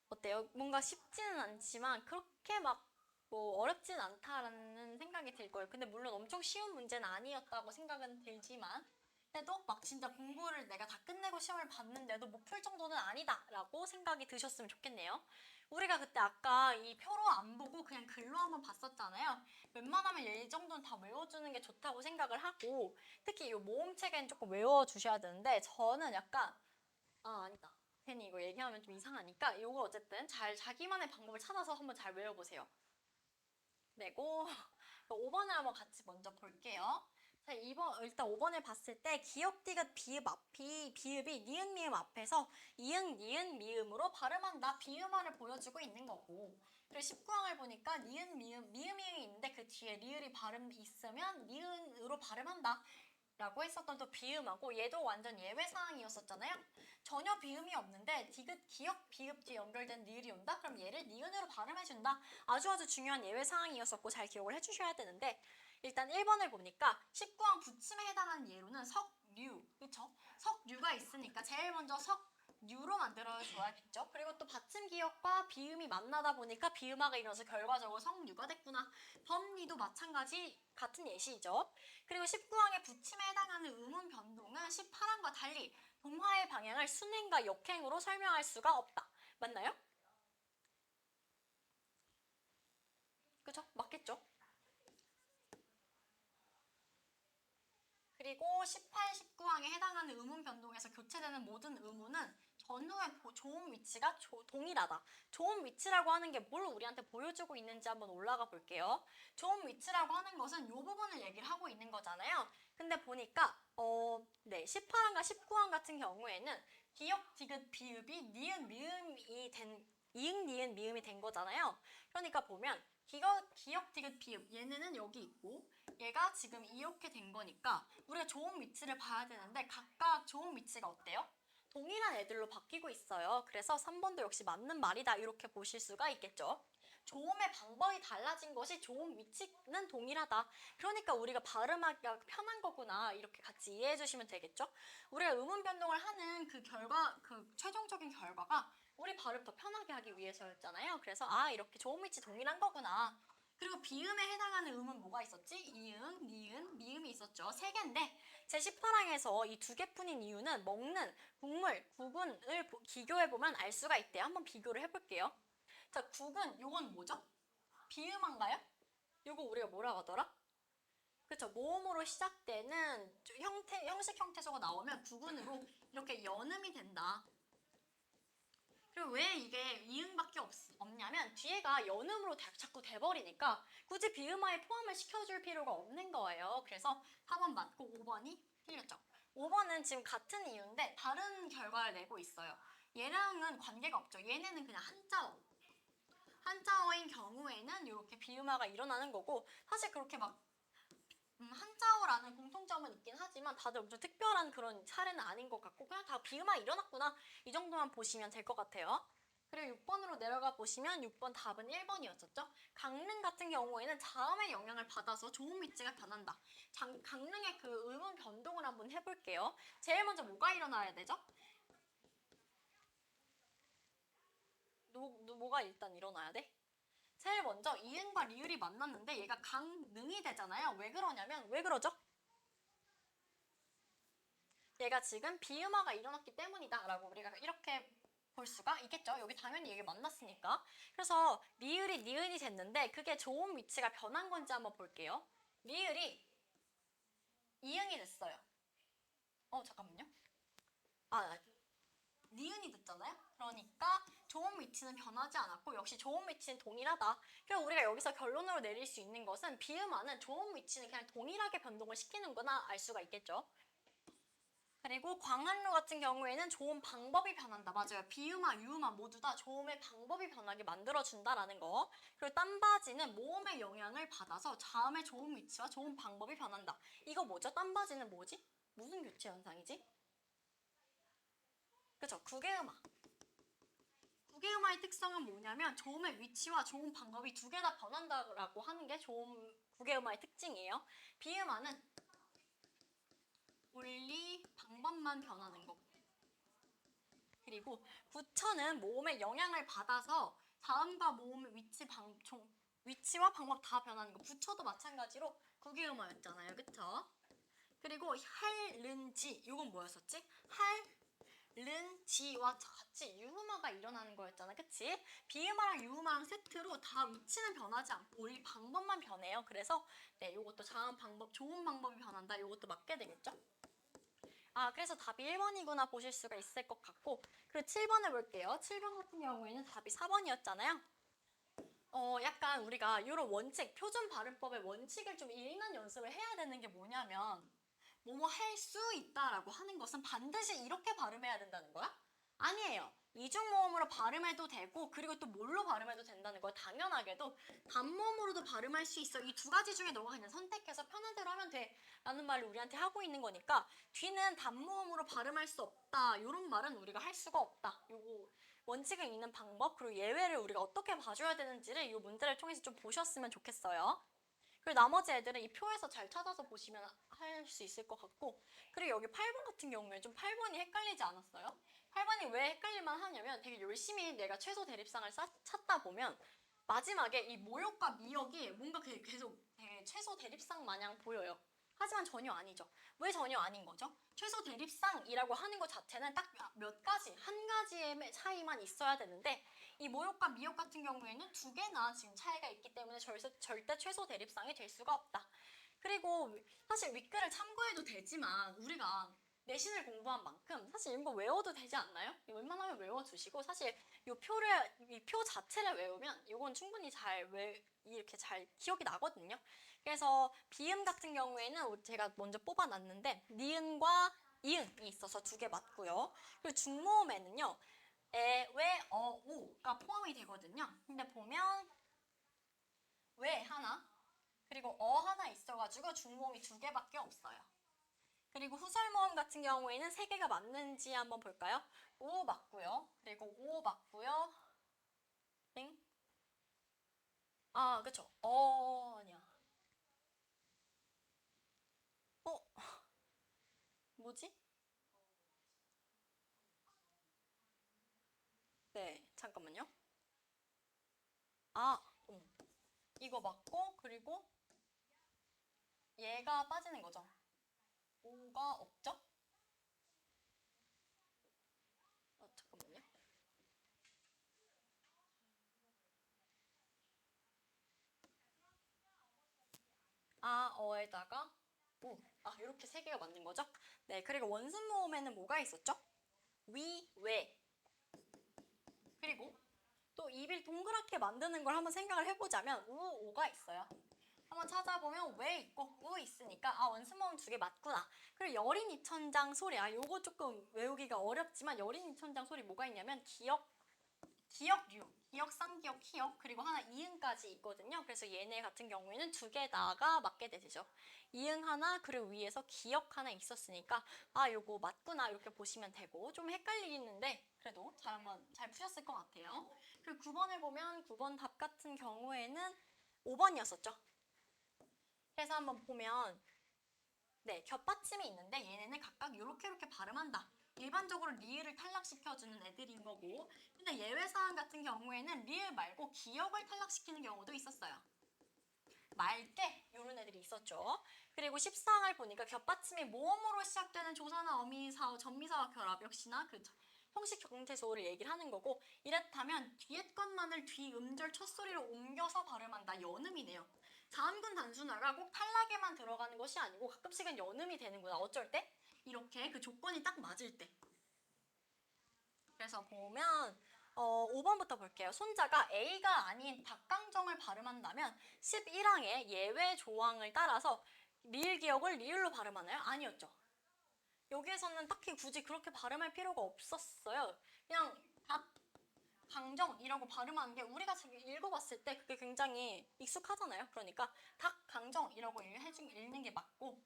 어때요? 뭔가 쉽지는 않지만 그렇게 막 뭐 어렵진 않다라는 생각이 들 거예요. 근데 물론 엄청 쉬운 문제는 아니었다고 생각은 들지만 그래도 막 진짜 공부를 내가 다 끝내고 시험을 봤는데도 못 풀 정도는 아니다라고 생각이 드셨으면 좋겠네요. 우리가 그때 아까 이 표로 안 보고 그냥 글로 한번 봤었잖아요. 웬만하면 이 정도는 다 외워주는 게 좋다고 생각을 하고 특히 이 모음책은 조금 외워주셔야 되는데 저는 약간 아니다. 괜히 이거 얘기하면 좀 이상하니까 이거 어쨌든 잘 자기만의 방법을 찾아서 한번 잘 외워보세요. 내고 5번을 한번 같이 먼저 볼게요. 자, 2번, 일단 5번을 봤을 때 기역, 디귿, 비읍 앞이 비읍이 니은, 미음 앞에서 이응, 니은, 미음으로 발음한다. 비음화를 보여주고 있는 거고. 그리고 19항을 보니까 니은, 미음, 미음이 있는데 그 뒤에 리을이 발음 있으면 니은으로 발음한다. 라고 했었던 또 비음하고 얘도 완전 예외 사항이었었잖아요. 전혀 비음이 없는데 디귿, 기역, 비읍 뒤에 연결된 니을이 온다? 그럼 얘를 니은으로 발음해준다. 아주 중요한 예외 사항이었었고 잘 기억을 해주셔야 되는데 일단 1번을 보니까 19항 부침에 해당하는 예로는 석류, 그쵸? 석류가 있으니까 제일 먼저 석류로 만들어줘야겠죠. 그리고 또 받침 기역과 비음이 만나다 보니까 비음화가 일어나서 결과적으로 석류가 됐구나. 범리도 마찬가지 같은 예시죠. 그리고 19항의 부침에 해당하는 음운 변동은 18항과 달리 동화의 방향을 순행과 역행으로 설명할 수가 없다. 맞나요? 그죠? 맞겠죠? 그리고 18, 19항에 해당하는 음운 변동에서 교체되는 모든 음운은 전후의 조음 위치가 동일하다. 조음 위치라고 하는 게 뭘 우리한테 보여주고 있는지 한번 올라가 볼게요. 조음 위치라고 하는 것은 이 부분을 얘기를 하고 있는 거잖아요. 근데 보니까 네, 18항과 19항 같은 경우에는 기역, 디귿, 비읍이 니은, 미음이 된 이응, 니은, 미음이 된 거잖아요. 그러니까 보면 기역, 디귿, 비읍 얘네는 여기 있고 얘가 지금 이렇게 된 거니까 우리가 조음 위치를 봐야 되는데 각각 조음 위치가 어때요? 동일한 애들로 바뀌고 있어요. 그래서 3번도 역시 맞는 말이다 이렇게 보실 수가 있겠죠. 조음의 방법이 달라진 것이 조음 위치는 동일하다. 그러니까 우리가 발음하기가 편한 거구나 이렇게 같이 이해해 주시면 되겠죠. 우리가 음운 변동을 하는 그 최종적인 결과가 우리 발음 더 편하게 하기 위해서였잖아요. 그래서 이렇게 조음 위치 동일한 거구나. 그리고 비음에 해당하는 음은 뭐가 있었지? 이응, 니은, 미음이 있었죠. 세 개인데 제18항에서 이 두 개뿐인 이유는 먹는 국물, 국은을 비교해보면 알 수가 있대요. 한번 비교를 해볼게요. 자, 국은 요건 뭐죠? 비음한가요? 요거 우리가 뭐라고 하더라? 그쵸, 모음으로 시작되는 형식 형태소가 나오면 국은으로 이렇게 연음이 된다. 그리고 왜 이게 이응밖에 없냐면 뒤에가 연음으로 자꾸 돼버리니까 굳이 비음화에 포함을 시켜줄 필요가 없는 거예요. 그래서 4번 맞고 5번이 틀렸죠. 5번은 지금 같은 이유인데 다른 결과를 내고 있어요. 얘랑은 관계가 없죠. 얘네는 그냥 한자어. 한자어인 경우에는 이렇게 비음화가 일어나는 거고 사실 그렇게 막 한자어라는 공통점은 있긴 하지만 다들 엄청 특별한 그런 사례는 아닌 것 같고 그냥 다 비음화 일어났구나 이 정도만 보시면 될 것 같아요. 그리고 6번으로 내려가 보시면 6번 답은 1번이었었죠. 강릉 같은 경우에는 자음의 영향을 받아서 조음 위치가 변한다. 강릉의 그 음운 변동을 한번 해볼게요. 제일 먼저 뭐가 일어나야 되죠? 뭐가 일단 일어나야 돼? 제일 먼저 이응과 리을이 만났는데 얘가 강능이 되잖아요. 왜 그러냐면 왜 그러죠? 얘가 지금 비음화가 일어났기 때문이다 라고 우리가 이렇게 볼 수가 있겠죠. 여기 당연히 이게 만났으니까. 그래서 리을이 니은이 됐는데 그게 조음 위치가 변한 건지 한번 볼게요. 리을이 이응이 됐어요. 잠깐만요. 니은이 됐잖아요. 그러니까 조음 위치는 변하지 않았고 역시 조음 위치는 동일하다. 그래서 우리가 여기서 결론으로 내릴 수 있는 것은 비음화는 조음 위치는 그냥 동일하게 변동을 시키는구나 알 수가 있겠죠. 그리고 광안루 같은 경우에는 조음 방법이 변한다. 맞아요. 비음화, 유음화 모두 다 조음의 방법이 변하게 만들어준다라는 거. 그리고 땀바지는 모음의 영향을 받아서 자음의 조음 위치와 조음 방법이 변한다. 이거 뭐죠? 땀바지는 뭐지? 무슨 교체 현상이지? 그죠? 국외음화. 국외음화의 특성은 뭐냐면 조음의 위치와 조음 방법이 두 개 다 변한다라고 하는 게 조음 국외음화의 특징이에요. 비음화는 원리 방법만 변하는 거고. 그리고 부처는 모음의 영향을 받아서 자음과 모음의 위치와 방법 다 변하는 거. 부처도 마찬가지로 국외음화였잖아요. 그쵸? 그리고 할른지 이건 뭐였었지? 할른지와 같이 유음화가 일어나는 거였잖아. 그치? 비음화랑 유음화랑 세트로 다 위치는 변하지 않고 우리 방법만 변해요. 그래서 네, 요것도 자음 방법, 좋은 방법이 변한다. 요것도 맞게 되겠죠? 아, 그래서 답이 1번이구나 보실 수가 있을 것 같고, 그리고 7번을 볼게요. 7번 같은 경우에는 답이 4번이었잖아요. 약간 우리가 이런 원칙, 표준 발음법의 원칙을 좀 읽는 연습을 해야 되는 게 뭐냐면, 뭐뭐 할 수 있다라고 하는 것은 반드시 이렇게 발음해야 된다는 거야? 아니에요. 이중모음으로 발음해도 되고, 그리고 또 뭘로 발음해도 된다는 거야. 당연하게도 단모음으로도 발음할 수 있어. 이 두 가지 중에 너가 그냥 선택해서 편한 대로 하면 돼. 라는 말을 우리한테 하고 있는 거니까 뒤는 단모음으로 발음할 수 없다. 이런 말은 우리가 할 수가 없다. 요거 원칙을 읽는 방법, 그리고 예외를 우리가 어떻게 봐줘야 되는지를 이 문제를 통해서 좀 보셨으면 좋겠어요. 그리고 나머지 애들은 이 표에서 잘 찾아서 보시면 할 수 있을 것 같고, 그리고 여기 8번 같은 경우에 좀 8번이 헷갈리지 않았어요? 8번이 왜 헷갈릴만 하냐면 되게 열심히 내가 최소 대립상을 찾다 보면 마지막에 이 모역과 미역이 뭔가 계속 되게 최소 대립상 마냥 보여요. 하지만 전혀 아니죠. 왜 전혀 아닌 거죠? 최소 대립상이라고 하는 것 자체는 딱 몇 가지, 한 가지의 차이만 있어야 되는데 이 모욕과 미역 같은 경우에는 두 개나 지금 차이가 있기 때문에 절대 최소 대립상이 될 수가 없다. 그리고 사실 윗글을 참고해도 되지만 우리가 내신을 공부한 만큼 사실 이거 외워도 되지 않나요? 웬만하면 외워주시고 사실 이 표 자체를 외우면 이건 충분히 이렇게 잘 기억이 나거든요. 그래서 비음 같은 경우에는 제가 먼저 뽑아놨는데 니은과 이응이 있어서 두 개 맞고요. 그리고 중모음에는요. 에, 왜, 오가 포함이 되거든요. 근데 보면 왜 하나, 그리고 하나 있어가지고 중모음이 두 개밖에 없어요. 그리고 후설모음 같은 경우에는 세 개가 맞는지 한번 볼까요? 오 맞고요. 그리고 오 맞고요. 땡. 아, 그쵸. 아니야. 어, 뭐지? 네, 잠깐만요. 아, 이거 맞고, 그리고 얘가 빠지는 거죠. 오가 없죠? 잠깐만요. 아, 어에다가 오. 아, 이렇게 세 개가 맞는 거죠? 네, 그리고 원순 모음에는 뭐가 있었죠? 위, 왜. 그리고 또 입을 동그랗게 만드는 걸 한번 생각을 해보자면 우, 오가 있어요. 한번 찾아보면 왜 있고 우 있으니까 아, 원순 모음 두 개 맞구나. 그리고 여린 이천장 소리. 아, 요거 조금 외우기가 어렵지만 여린 이천장 소리 뭐가 있냐면 기역류, 기역, 쌍기역, 희역, 그리고 하나 이응까지 있거든요. 그래서 얘네 같은 경우에는 두 개 다가 맞게 되죠. 이응 하나, 그리고 위에서 기역 하나 있었으니까 아, 요거 맞구나 이렇게 보시면 되고 좀 헷갈리는데 그래도 잘 푸셨을 것 같아요. 그리고 9번을 보면 9번 답 같은 경우에는 5번이었었죠. 그래서 한번 보면 네, 겹받침이 있는데 얘네는 각각 이렇게 발음한다. 일반적으로 리을을 탈락시켜주는 애들인 거고 근데 예외 사항 같은 경우에는 리을 말고 기역을 탈락시키는 경우도 있었어요. 맑게 이런 애들이 있었죠. 그리고 14항을 보니까 겹받침이 모음으로 시작되는 조사나 어미사어, 전미사와 결합 역시나 그 형식 경태소를 얘기를 하는 거고 이렇다면 뒤에 것만을 뒤음절 첫소리로 옮겨서 발음한다. 연음이네요. 자음군 단순화가 꼭 탈락에만 들어가는 것이 아니고 가끔씩은 연음이 되는구나. 어쩔 때? 이렇게 그 조건이 딱 맞을 때. 그래서 보면 5번부터 볼게요. 손자가 A가 아닌 닭강정을 발음한다면 11항의 예외 조항을 따라서 리을 기억을 리을로 발음하나요? 아니었죠. 여기에서는 딱히 굳이 그렇게 발음할 필요가 없었어요. 그냥 닭강정이라고 발음하는 게 우리가 지금 읽어봤을 때 그게 굉장히 익숙하잖아요. 그러니까 닭강정이라고 읽는 게 맞고,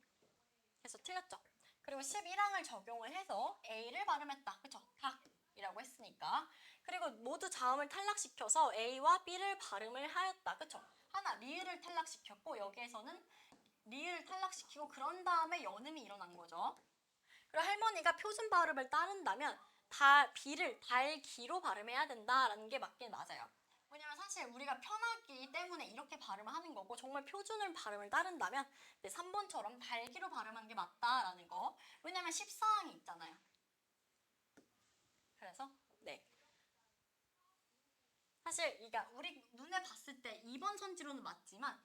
그래서 틀렸죠. 그리고 11항을 적용을 해서 A를 발음했다. 그쵸? 닭이라고 했으니까. 그리고 모두 자음을 탈락시켜서 A와 B를 발음을 하였다. 그쵸? 하나, 리을을 탈락시켰고 여기에서는 리을을 탈락시키고 그런 다음에 연음이 일어난 거죠. 그리고 할머니가 표준 발음을 따른다면 B를 달기로 발음해야 된다라는 게 맞긴 맞아요. 왜냐면 사실 우리가 편하기 때문에 이렇게 발음을 하는 거고, 정말 표준을 발음을 따른다면 3번처럼 달기로 발음하는 게 맞다라는 거. 왜냐면 14항이 있잖아요. 그래서 네. 사실 이게 우리 눈에 봤을 때 2번 선지로는 맞지만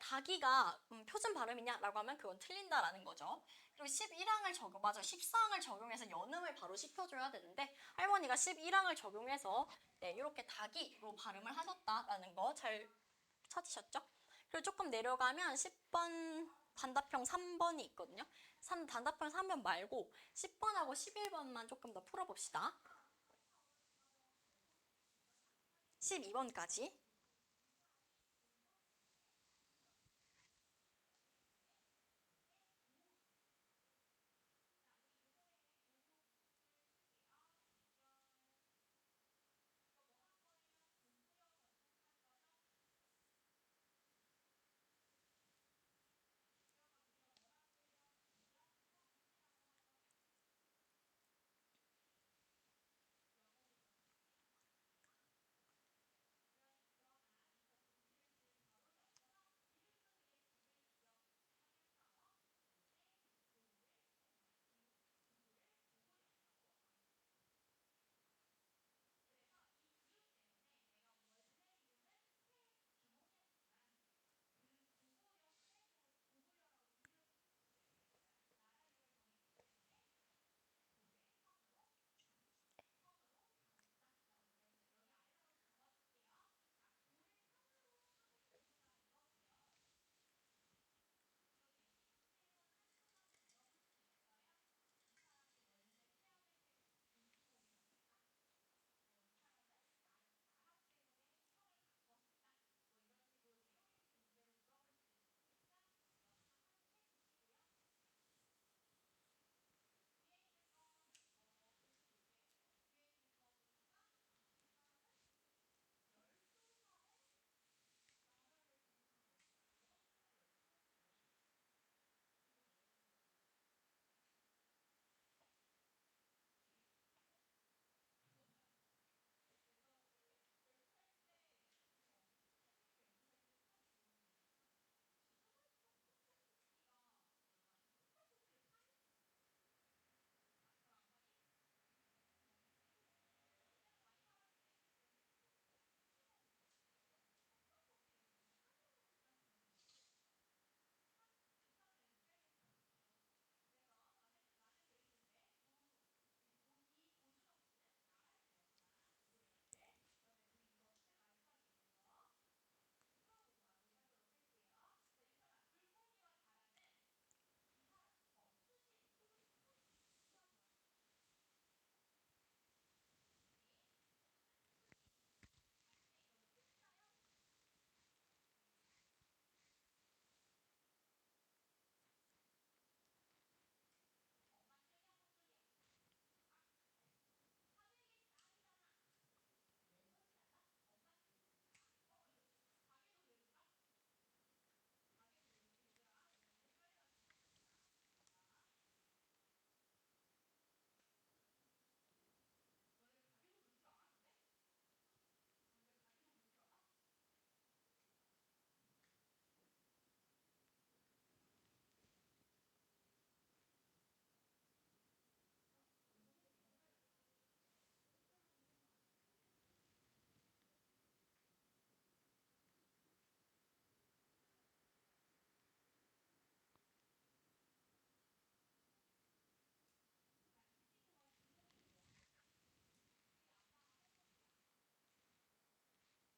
닭이가 표준 발음이냐라고 하면 그건 틀린다라는 거죠. 그리고 11항을 맞아, 14항을 적용해서 연음을 바로 시켜줘야 되는데 할머니가 11항을 적용해서 네, 이렇게 닭이로 발음을 하셨다라는 거 잘 찾으셨죠? 그리고 조금 내려가면 10번 단답형 3번이 있거든요. 단답형 3번 말고 10번하고 11번만 조금 더 풀어봅시다. 12번까지.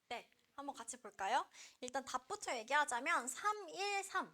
네, 한번 같이 볼까요? 일단 답부터 얘기하자면 313.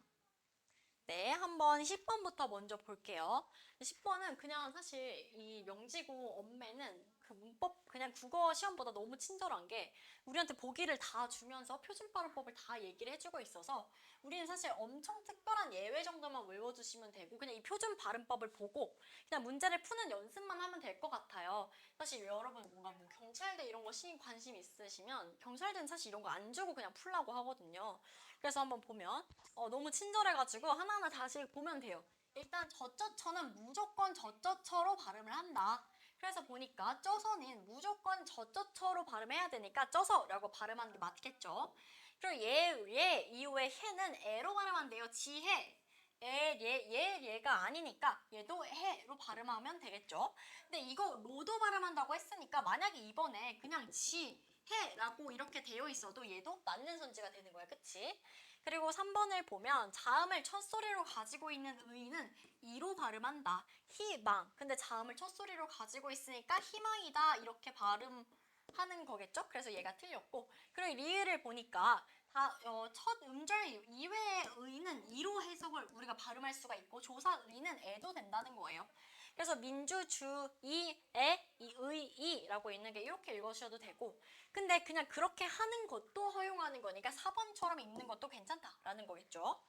네, 한번 10번부터 먼저 볼게요. 10번은 그냥 사실 이 명지고 엄매는 그 문법 그냥 국어 시험보다 너무 친절한 게 우리한테 보기를 다 주면서 표준 발음법을 다 얘기를 해주고 있어서 우리는 사실 엄청 특별한 예외 정도만 외워주시면 되고 그냥 이 표준 발음법을 보고 그냥 문제를 푸는 연습만 하면 될 것 같아요. 사실 여러분 뭔가 뭐 경찰대 이런 거 관심 있으시면 경찰대는 사실 이런 거 안 주고 그냥 풀라고 하거든요. 그래서 한번 보면 너무 친절해가지고 하나하나 다시 보면 돼요. 일단 저저처는 무조건 저저처로 발음을 한다. 그래서 보니까 쪄서는 무조건 저저처로 발음해야 되니까 쪄서라고 발음하는 게 맞겠죠. 그리고 얘 이후에 해는 애로 발음한대요. 지혜. 얘가 아니니까 얘도 해로 발음하면 되겠죠. 근데 이거 로도 발음한다고 했으니까 만약에 이번에 그냥 지해라고 이렇게 되어 있어도 얘도 맞는 son지가 되는 거야. 그치? 그리고 3번을 보면 자음을 첫소리로 가지고 있는 의는 이로 발음한다. 희망. 근데 자음을 첫소리로 가지고 있으니까 희망이다. 이렇게 발음하는 거겠죠? 그래서 얘가 틀렸고. 그리고 리을을 보니까 첫 음절 이외의 의는 이로 해석을 우리가 발음할 수가 있고 조사 의는 애도 된다는 거예요. 그래서 민주, 주, 이, 에, 이, 의, 이라고 있는 게 이렇게 읽으셔도 되고 근데 그냥 그렇게 하는 것도 허용하는 거니까 4번처럼 읽는 것도 괜찮다라는 거겠죠.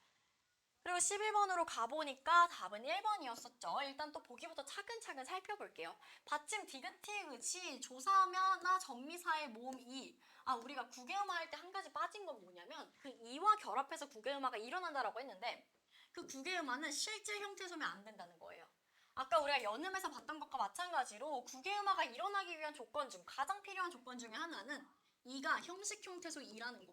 그리고 11번으로 가보니까 답은 1번이었었죠. 일단 또 보기부터 차근차근 살펴볼게요. 받침 디귿티귿이 조사면나 전미사의 모음 이. 우리가 국외음화 할 때 한 가지 빠진 건 뭐냐면 그 이와 결합해서 국외음화가 일어난다라고 했는데 그 국외음화는 실제 형태 소면 안 된다는 거예요. 아까 우리가 연음에서 봤던 것과 마찬가지로 국외음화가 일어나기 위한 조건 중 가장 필요한 조건 중에 하나는 이가 형식 형태소 이라는 거.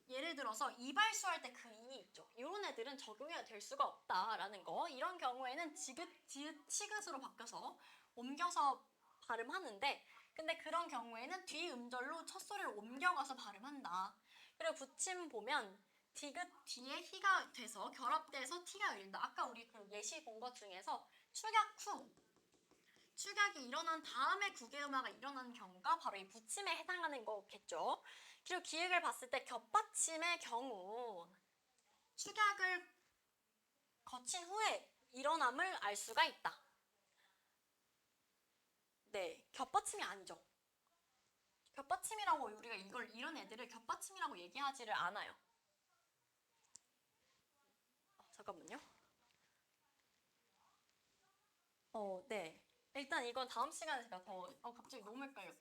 예를 들어서 이발소 할 때 그 이 있죠. 이런 애들은 적용이 될 수가 없다라는 거. 이런 경우에는 지긋, 디귿, 치긋으로 바뀌어서 옮겨서 발음하는데 근데 그런 경우에는 뒤음절로 첫 소리를 옮겨가서 발음한다. 그리고 붙임 보면 디귿 뒤에 희가 돼서 결합돼서 티가 열린다. 아까 우리 그 예시 본 것 중에서 축약 후 축약이 일어난 다음에 국외음화가 일어나는 경우가 바로 이 붙임에 해당하는 거겠죠. 그리고 기획을 봤을 때 겹받침의 경우 축약을 거친 후에 일어남을 알 수가 있다. 네, 겹받침이 아니죠. 겹받침이라고 우리가 이런 애들을 겹받침이라고 얘기하지를 않아요. 잠깐만요. 네. 일단 이건 다음 시간에 제가 갑자기 너무 헷갈려.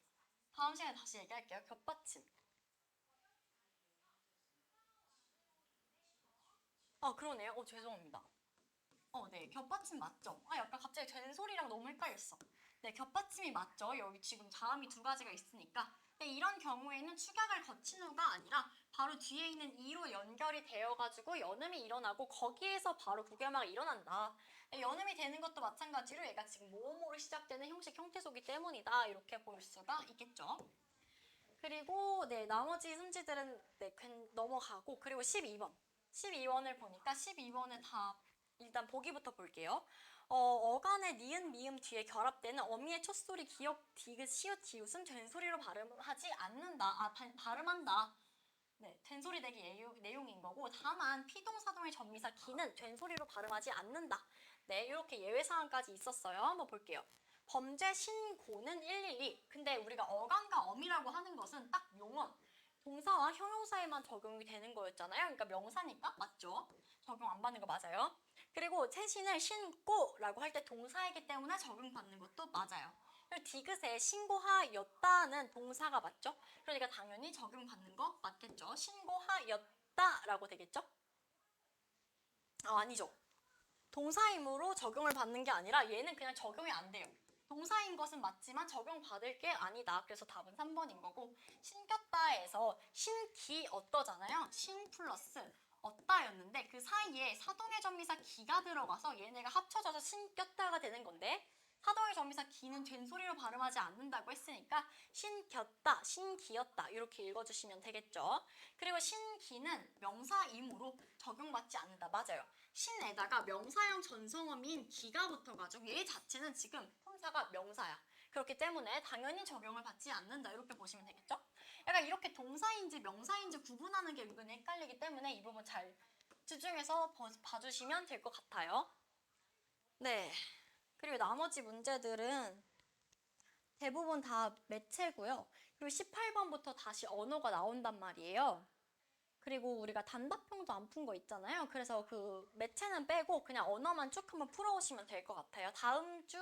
다음 시간에 다시 얘기할게요. 겹받침. 그러네요. 죄송합니다. 네. 겹받침 맞죠? 약간 갑자기 된소리랑 너무 헷갈렸어. 네, 겹받침이 맞죠? 여기 지금 자음이 두 가지가 있으니까. 근데 이런 경우에는 축약을 거친 후가 아니라 바로 뒤에 있는 이로 연결이 되어가지고 연음이 일어나고 거기에서 바로 국외음화가 일어난다. 네, 연음이 되는 것도 마찬가지로 얘가 지금 모음으로 시작되는 형식 형태소기 때문이다. 이렇게 볼 수가 있겠죠. 그리고 네, 나머지 순지들은 네, 넘어가고 그리고 12번. 12번을 보니까 12번의 답 일단 보기부터 볼게요. 어간의 니은, 미음 뒤에 결합되는 어미의 첫소리, 기역, 디귿, 시읒, 기웃은 된소리로 발음하지 않는다. 발음한다. 네, 된소리 되기 내용인 거고 다만 피동사동의 전미사 기는 된소리로 발음하지 않는다. 네, 이렇게 예외사항까지 있었어요. 한번 볼게요. 범죄 신고는 112. 근데 우리가 어간과 엄이라고 하는 것은 딱 용언, 동사와 형용사에만 적용이 되는 거였잖아요. 그러니까 명사니까 맞죠? 적용 안 받는 거 맞아요. 그리고 채신을 신고라고 할 때 동사이기 때문에 적용받는 것도 맞아요. 그리고 디귿에 신고하였다는 동사가 맞죠? 그러니까 당연히 적용받는 거 맞겠죠? 신고하였다라고 되겠죠? 아니죠. 동사이므로 적용을 받는 게 아니라 얘는 그냥 적용이 안 돼요. 동사인 것은 맞지만 적용받을 게 아니다. 그래서 답은 3번인 거고 신겼다에서 신기 어떠잖아요. 신 플러스 어따였는데 그 사이에 사동의 전미사 기가 들어가서 얘네가 합쳐져서 신겼다가 되는 건데 사동의 전미사 기는 된소리로 발음하지 않는다고 했으니까 신겼다, 신기였다 이렇게 읽어주시면 되겠죠. 그리고 신기는 명사이므로 적용받지 않는다. 맞아요. 신에다가 명사형 전성어민 기가 붙어가지고 얘 자체는 지금 품사가 명사야. 그렇기 때문에 당연히 적용을 받지 않는다. 이렇게 보시면 되겠죠? 약간 이렇게 동사인지 명사인지 구분하는 게 은근히 헷갈리기 때문에 이 부분 잘 집중해서 봐주시면 될 것 같아요. 네. 그리고 나머지 문제들은 대부분 다 매체고요. 그리고 18번부터 다시 언어가 나온단 말이에요. 그리고 우리가 단답형도 안 푼 거 있잖아요. 그래서 그 매체는 빼고 그냥 언어만 쭉 한번 풀어오시면 될 것 같아요. 다음 주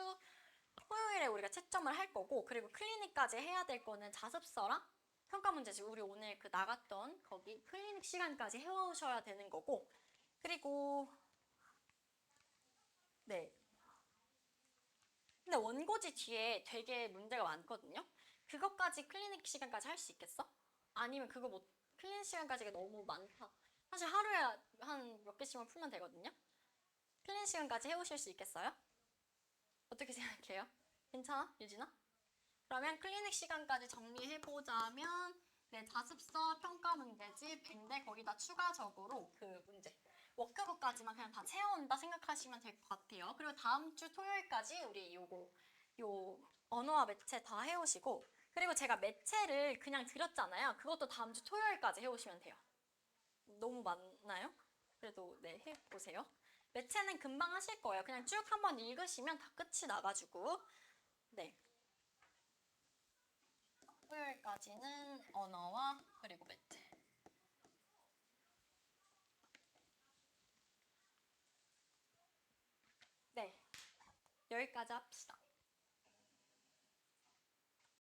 토요일에 우리가 채점을 할 거고, 그리고 클리닉까지 해야 될 거는 자습서랑 평가 문제집, 우리 오늘 그 나갔던 거기 클리닉 시간까지 해오셔야 되는 거고, 그리고 네. 근데 원고지 뒤에 되게 문제가 많거든요. 그것까지 클리닉 시간까지 할 수 있겠어? 아니면 그거 못 클리닉 시간까지가 너무 많다. 사실 하루에 한 몇 개씩만 풀면 되거든요. 클리닉 시간까지 해오실 수 있겠어요? 어떻게 생각해요? 괜찮아? 유진아? 그러면 클리닉 시간까지 정리해보자면 네, 자습서, 평가 문제집, 밴데 거기다 추가적으로 그 문제 워크북까지만 그냥 다 채워온다 생각하시면 될 것 같아요. 그리고 다음 주 토요일까지 우리 요 언어와 매체 다 해오시고, 그리고 제가 매체를 그냥 드렸잖아요. 그것도 다음 주 토요일까지 해오시면 돼요. 너무 많나요? 그래도 네, 해보세요. 매체는 금방 하실 거예요. 그냥 쭉 한번 읽으시면 다 끝이 나가지고. 네. 토요일까지는 언어와 그리고 매체. 네. 여기까지 합시다.